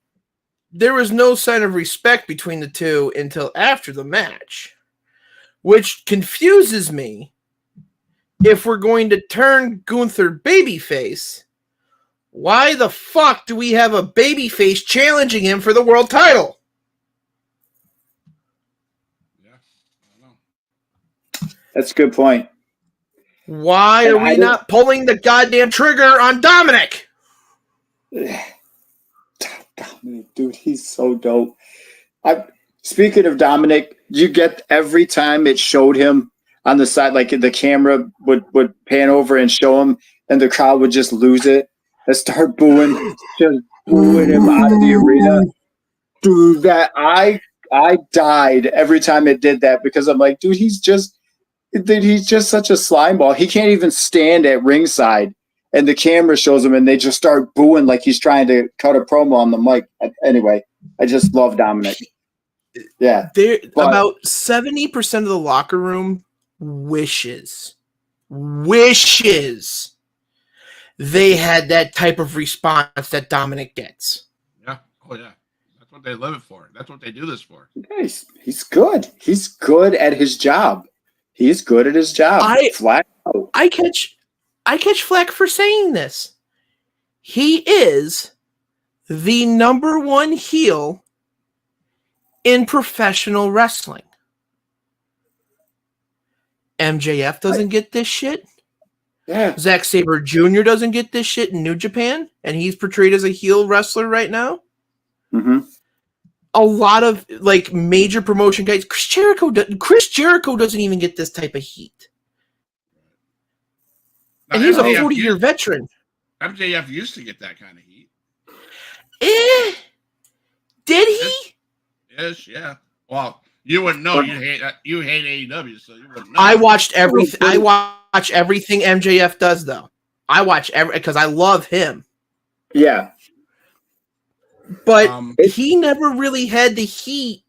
There was no sign of respect between the two until after the match, which confuses me. If we're going to turn Gunther babyface, why the fuck do we have a babyface challenging him for the world title? That's a good point. Why are we not pulling the goddamn trigger on Dominic? Dominic, dude, he's so dope. Speaking of Dominic, you get every time it showed him on the side, like the camera would pan over and show him, and the crowd would just lose it and start booing, just booing him out of the arena. Dude, that I died every time it did that, because I'm like, dude, he's just such a slime ball. He can't even stand at ringside, and the camera shows him, and they just start booing like he's trying to cut a promo on the mic. Anyway, I just love Dominic. Yeah, about 70% of the locker room wishes they had that type of response that Dominic gets. Yeah. Oh yeah. That's what they live it for. That's what they do this for. He's good. He's good at his job. He's good at his job. Flat out. I catch flack for saying this. He is the number one heel in professional wrestling. MJF doesn't get this shit. Yeah. Zack Sabre Jr. doesn't get this shit in New Japan, and he's portrayed as a heel wrestler right now. Mm-hmm. A lot of like major promotion guys. Chris Jericho doesn't even get this type of heat. Now, And he's a MJF 40-year veteran. MJF used to get that kind of heat. Did he? Yes, yeah. Well, you wouldn't know. You hate AEW, so you wouldn't know. I watch everything MJF does, though. I watch because I love him. Yeah. But he never really had the heat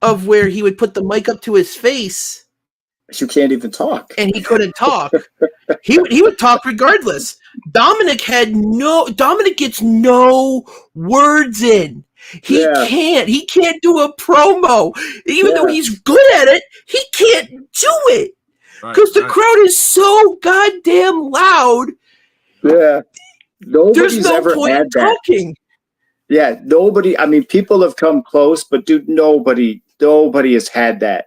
of where he would put the mic up to his face. You can't even talk. And he couldn't talk. he would talk regardless. Dominic gets no words in. He can't do a promo. Even though he's good at it, he can't do it. Because the crowd is so goddamn loud. Yeah. There's no point in talking. Yeah, nobody. I mean, people have come close, but dude, nobody has had that.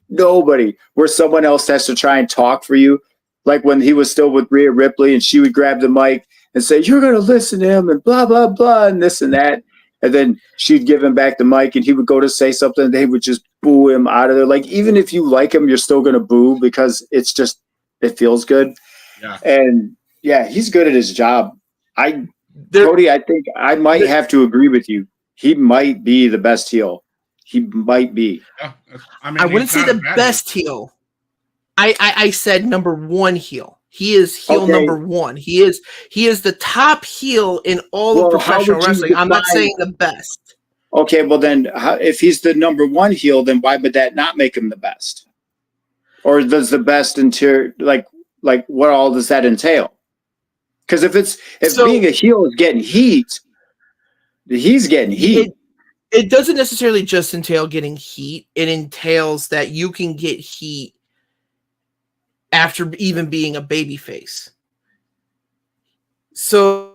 Nobody, where someone else has to try and talk for you. Like when he was still with Rhea Ripley and she would grab the mic and say, "You're going to listen to him," and blah, blah, blah, and this and that. And then she'd give him back the mic and he would go to say something and they would just boo him out of there. Like, even if you like him, you're still going to boo because it feels good. Yeah. And yeah, he's good at his job. Cody, I think I might have to agree with you. He might be the best heel. He might be. Yeah. I wouldn't say the best heel. I said number one heel. He is heel number one. He is the top heel in all of professional wrestling. I'm not saying the best. Okay, well then, if he's the number one heel, then why would that not make him the best? Or does the best entail like what all does that entail? Because if being a heel is getting heat, he's getting heat. It doesn't necessarily just entail getting heat. It entails that you can get heat after even being a babyface. So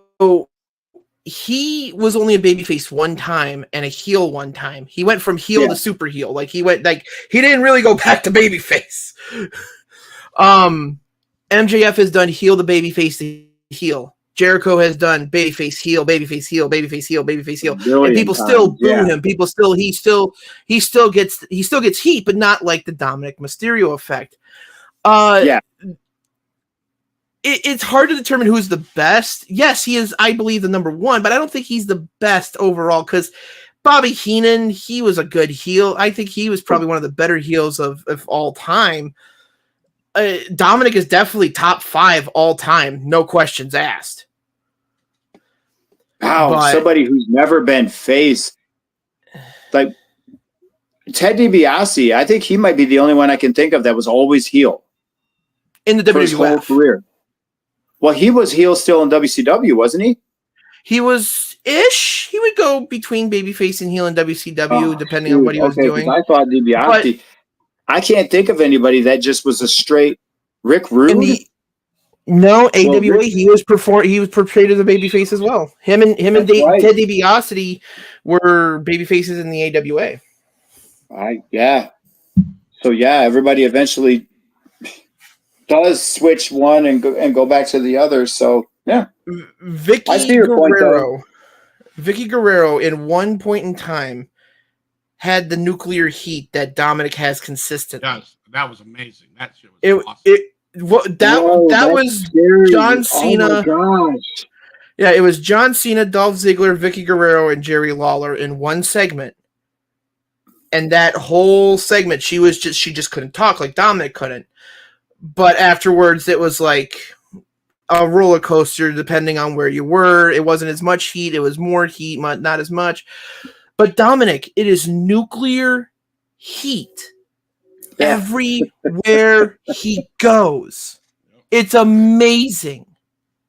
he was only a babyface one time and a heel one time. He went from heel to super heel. He didn't really go back to babyface. MJF has done heel to babyface to heel. Jericho has done babyface heel, babyface heel, babyface heel, babyface heel, and people still boo him. He still gets heat, but not like the Dominic Mysterio effect. It's hard to determine who's the best. Yes, he is, I believe, the number one, but I don't think he's the best overall because Bobby Heenan, he was a good heel. I think he was probably one of the better heels of all time. Dominic is definitely top 5 all time, no questions asked. Wow, somebody who's never been face, like Ted DiBiase. I think he might be the only one I can think of that was always heel in the WWF. His whole career. Well, he was heel still in WCW, wasn't he? He was ish. He would go between babyface and heel in WCW, depending on what he was doing. I thought DiBiase. I can't think of anybody that just was a straight Rick Rude. AWA. He was portrayed as a babyface as well. Him and Ted DiBiase were babyfaces in the AWA. So everybody eventually does switch one and go back to the other. So yeah, Vicky Guerrero in one point in time had the nuclear heat that Dominic has consistently. That was amazing. That shit was awesome. That was scary. John Cena. Oh my gosh. Yeah, it was John Cena, Dolph Ziggler, Vicky Guerrero, and Jerry Lawler in one segment. And that whole segment, she just couldn't talk like Dominic couldn't. But afterwards, it was like a roller coaster depending on where you were. It wasn't as much heat. It was more heat, not as much. But Dominic, it is nuclear heat everywhere he goes. It's amazing.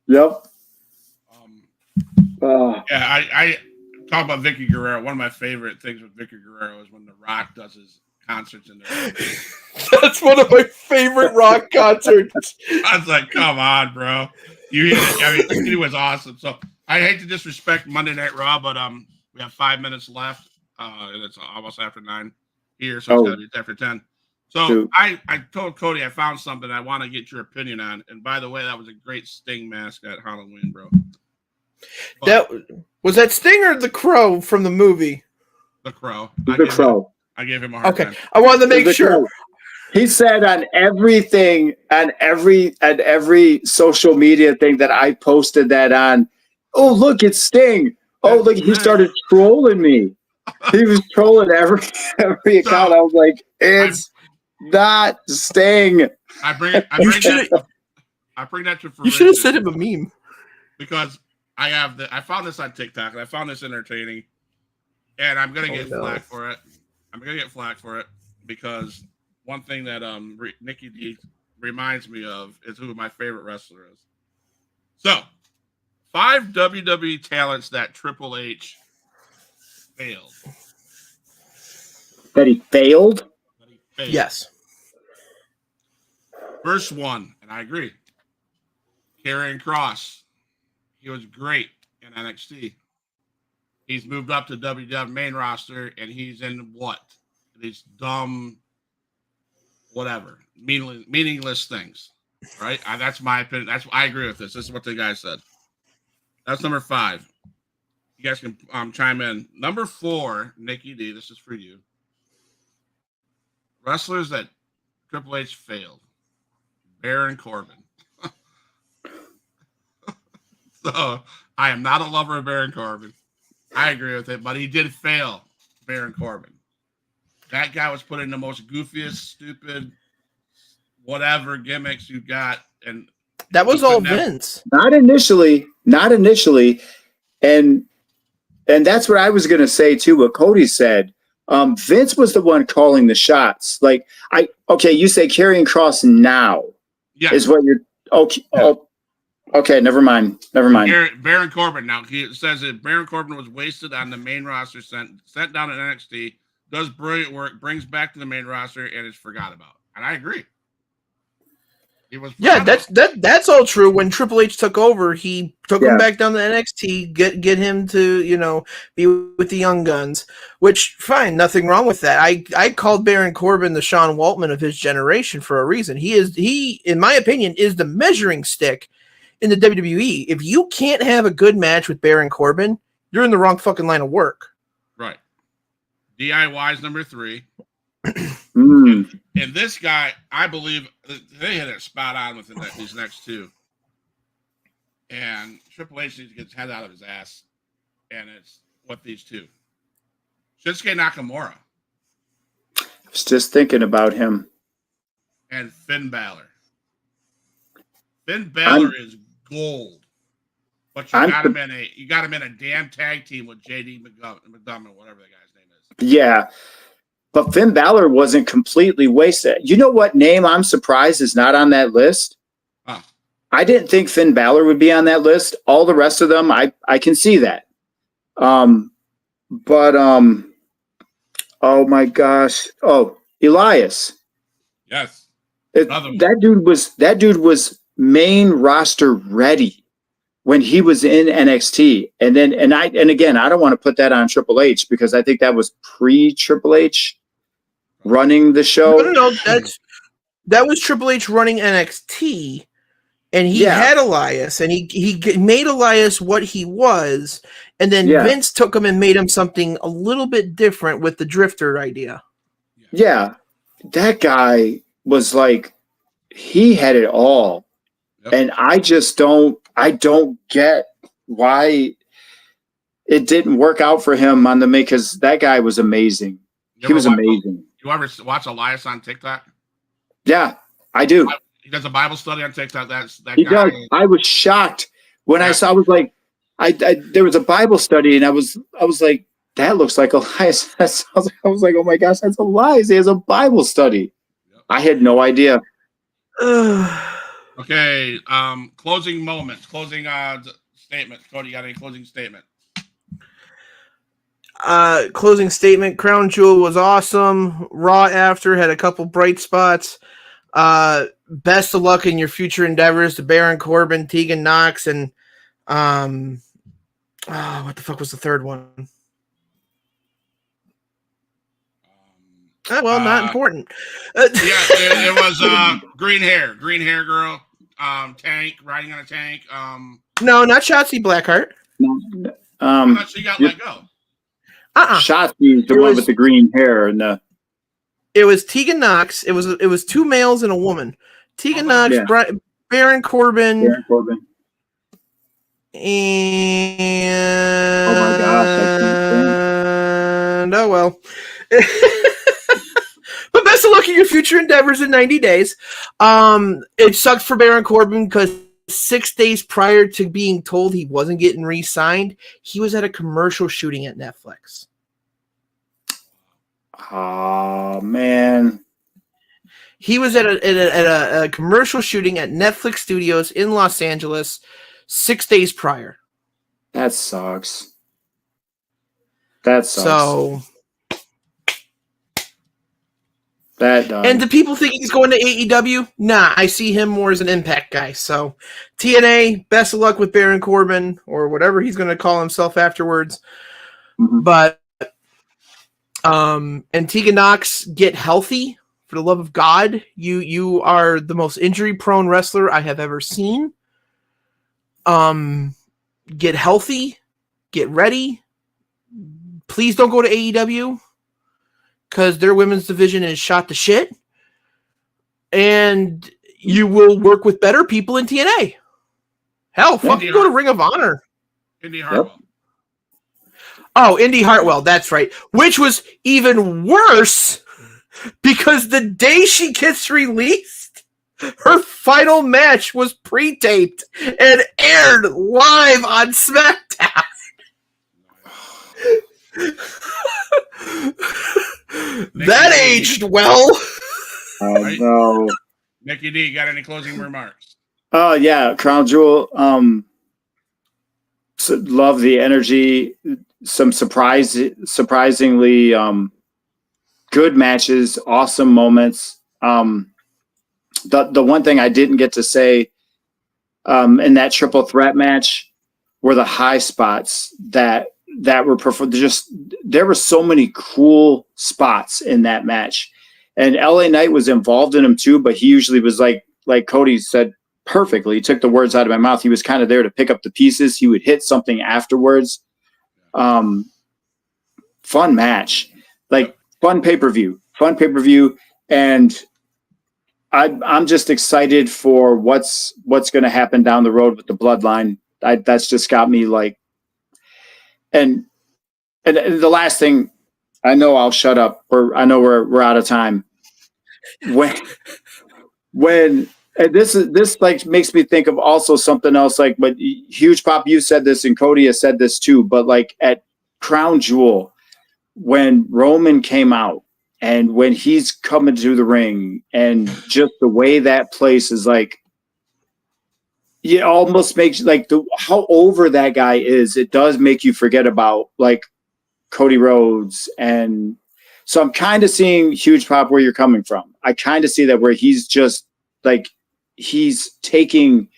Yep. I talk about Vicky Guerrero. One of my favorite things with Vicky Guerrero is when The Rock does his concerts in there. That's one of my favorite Rock concerts. I was like, come on, bro. He was awesome. So I hate to disrespect Monday Night Raw, but we have 5 minutes left. And it's almost after 9 here, so it's gotta be after 10. So I told Cody I found something I want to get your opinion on. And by the way, that was a great Sting mask at Halloween, bro. But, was that Sting or the Crow from the movie? The Crow. I gave him a hard time. I wanted to make sure. Crow. He said on everything, on every social media thing that I posted that on, oh, look, it's Sting. Oh, look, he started trolling me. He was trolling every account. I was like, it's not Sting. I bring that to fruition. You should have sent him a meme. Because I found this on TikTok and I found this entertaining, and I'm gonna get flack for it. I'm gonna get flack for it because one thing that Nikki D reminds me of is who my favorite wrestler is. So, 5 WWE talents that Triple H failed. That he failed? Yes. First one, and I agree. Karrion Kross. He was great in NXT. He's moved up to WWE main roster, and he's in what? These dumb, whatever, meaningless things, right? That's my opinion. I agree with this. This is what the guy said. That's number 5. You guys can chime in. Number 4, Nikki D. This is for you. Wrestlers that Triple H failed. Baron Corbin. So I am not a lover of Baron Corbin. I agree with it, but he did fail Baron Corbin. That guy was put in the most goofiest, stupid, whatever gimmicks you got, and that was all Vince. Not initially, and that's what I was going to say too. What Cody said, Vince was the one calling the shots. Like you say Karrion Kross now, is what you're okay. Yeah. Oh, okay, never mind. Baron Corbin. Now he says that Baron Corbin was wasted on the main roster, sent down at NXT, does brilliant work, brings back to the main roster, and is forgot about. And I agree. That's all true. When Triple H took over, he took him back down to NXT, get him to be with the young guns. Which fine, nothing wrong with that. I called Baron Corbin the Sean Waltman of his generation for a reason. He in my opinion is the measuring stick in the WWE. If you can't have a good match with Baron Corbin, you're in the wrong fucking line of work. Right. DIY is number 3. And this guy, I believe they hit it spot on with these next 2. And Triple H needs to get his head out of his ass. And it's what these 2. Shinsuke Nakamura. I was just thinking about him. And Finn Balor. Finn Balor is gold. But you got him in a damn tag team with JD McDonough, whatever the guy's name is. Yeah. But Finn Balor wasn't completely wasted. You know what name I'm surprised is not on that list? Huh. I didn't think Finn Balor would be on that list. All the rest of them, I can see that. Oh my gosh. Oh, Elias. Yes. That dude was main roster ready when he was in NXT. And again, I don't want to put that on Triple H because I think that was pre-Triple H running the show. No, that was Triple H running NXT, and he had Elias, and he made Elias what he was, and then Vince took him and made him something a little bit different with the Drifter idea. Yeah, that guy was like, he had it all. Yep. And I don't get why it didn't work out for him on the main, because that guy was amazing. He was amazing. You ever watch Elias on TikTok? Yeah, I do. He does a Bible study on TikTok. That He guy. does. I was shocked when I saw. I was like, there was a Bible study, and I was like, that looks like Elias. I was like, oh my gosh, that's Elias. He has a Bible study. Yep. I had no idea. Okay. Closing moments. Closing statements. Cody, you got any closing statement? Closing statement. Crown Jewel was awesome. Raw after had a couple bright spots. Best of luck in your future endeavors to Baron Corbin, Tegan Knox, and what the fuck was the third one? Not important. It was green hair girl, tank riding on a tank. No, not Shotzi Blackheart. I thought she got let go. Shotzi, the one with the green hair and the. It was Tegan Knox. It was two males and a woman. Tegan Knox, Baron Corbin. And oh my gosh! And well. But best of luck in your future endeavors in 90 days. It sucked for Baron Corbin because 6 days prior to being told he wasn't getting re-signed, he was at a commercial shooting at Netflix. Oh man. He was at a commercial shooting at Netflix Studios in Los Angeles 6 days prior. That sucks. So that and do people think he's going to AEW? Nah, I see him more as an Impact guy. So TNA, best of luck with Baron Corbin or whatever he's going to call himself afterwards. Mm-hmm. But and Tegan Knox, get healthy. For the love of God, you are the most injury-prone wrestler I have ever seen. Get healthy, get ready. Please don't go to AEW because their women's division is shot to shit. And you will work with better people in TNA. Hell, fucking go to Ring of Honor. Indy Hartwell. Yep. Oh, Indy Hartwell, that's right. Which was even worse. Because the day she gets released, her final match was pre-taped and aired live on SmackDown. That aged well. No. Nikki D, got any closing remarks? Oh yeah, Crown Jewel. Love the energy. Some surprisingly good matches, awesome moments. The one thing I didn't get to say in that triple threat match were the high spots that were performed. There were so many cool spots in that match, and LA Knight was involved in them too. But he usually was like Cody said perfectly. He took the words out of my mouth. He was kind of there to pick up the pieces. He would hit something afterwards. Fun match, fun pay-per-view, and I'm just excited for what's going to happen down the road with the bloodline. That's just got me and the last thing, I know I'll shut up, or I know we're out of time. When and this makes me think of also something else, but Huge Pop, you said this and Cody has said this too, but at Crown Jewel, when Roman came out and when he's coming to the ring and just the way that place is it almost makes how over that guy is. It does make you forget about Cody Rhodes. And so I'm kind of seeing Huge Pop where you're coming from. I kind of see that where he's just he's taking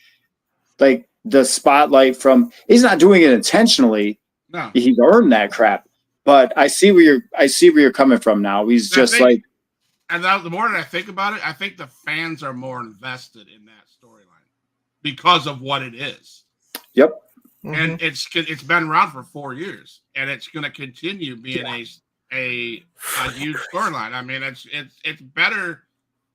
the spotlight from, he's not doing it intentionally. No, he's earned that crap. But I see where you're coming from now. He's just and now the more that I think about it, I think the fans are more invested in that storyline because of what it is. Yep. And it's been around for 4 years, and it's going to continue being a huge storyline. I mean, it's better.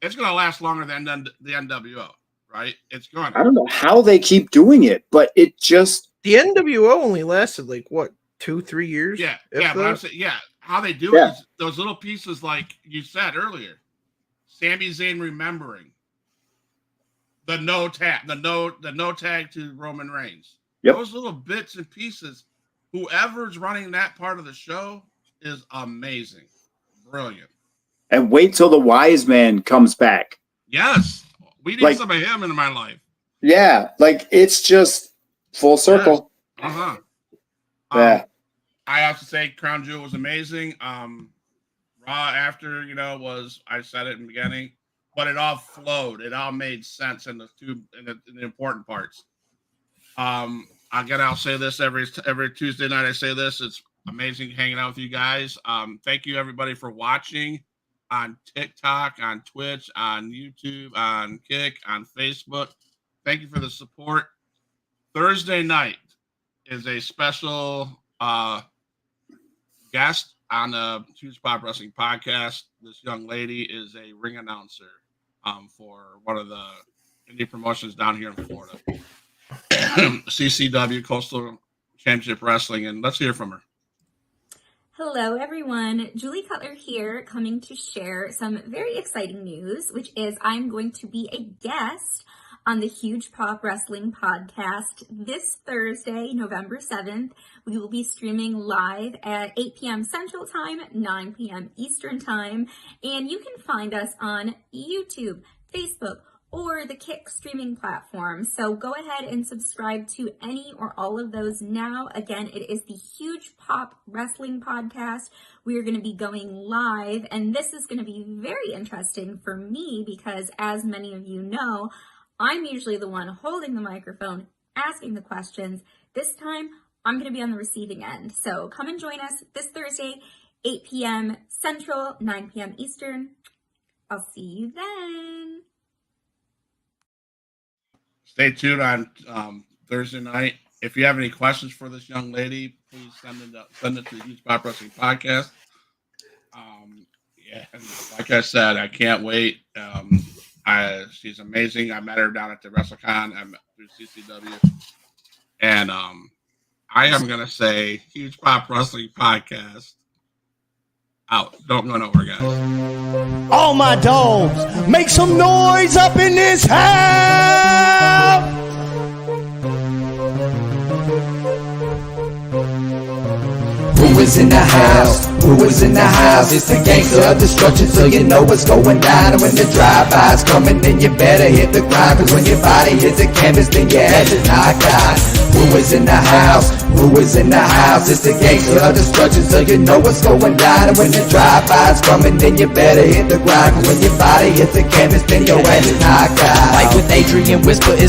It's going to last longer than the NWO, right? It's going to. I don't know how they keep doing it, but it just the NWO only lasted 2-3 years. Yeah, but I'm saying, how they do it is those little pieces, like you said earlier, Sami Zayn remembering the no tag to Roman Reigns. Yep. Those little bits and pieces. Whoever's running that part of the show is amazing, brilliant. And wait till the wise man comes back. Yes, we need some of him in my life. Yeah, like it's just full circle. Yes. Yeah. I have to say, Crown Jewel was amazing. Raw after, was, I said it in the beginning, but it all flowed. It all made sense in the important parts. Again, I'll say this every Tuesday night. I say this. It's amazing hanging out with you guys. Thank you everybody for watching on TikTok, on Twitch, on YouTube, on Kick, on Facebook. Thank you for the support. Thursday night is a special guest on the Huge Pop Wrestling podcast. This young lady is a ring announcer for one of the indie promotions down here in Florida. CCW, Coastal Championship Wrestling, and let's hear from her. Hello, everyone. Julie Cutler here, coming to share some very exciting news, which is I'm going to be a guest on the Huge Pop Wrestling podcast this Thursday, November 7th. We will be streaming live at 8 p.m. Central Time, 9 p.m. Eastern Time, and you can find us on YouTube, Facebook, or the Kick streaming platform. So go ahead and subscribe to any or all of those now. Again, it is the Huge Pop Wrestling Podcast. We are going to be going live, and this is going to be very interesting for me because, as many of you know, I'm usually the one holding the microphone, asking the questions. This time, I'm going to be on the receiving end. So come and join us this Thursday, 8 p.m. Central, 9 p.m. Eastern. I'll see you then. Stay tuned on Thursday night. If you have any questions for this young lady, please send it to the Huge Pop Wrestling Podcast. Like I said, I can't wait. She's amazing. I met her down at the WrestleCon. I met through CCW. And I am going to say Huge Pop Wrestling Podcast out. Don't go nowhere, guys. All my dogs, make some noise up in this house. Who is in the house? Who is in the house? It's the gangster of destruction, so you know what's going down. And when the drive-by's coming, then you better hit the grind. Cause when your body hits the canvas, then your head is knocked out. Who is in the house? Who is in the house? It's the gangster of destruction, so you know what's going down. And when the drive-by's coming, then you better hit the grind. Cause when your body hits the canvas, then your head is knocked out. Like with Adrian Whisper is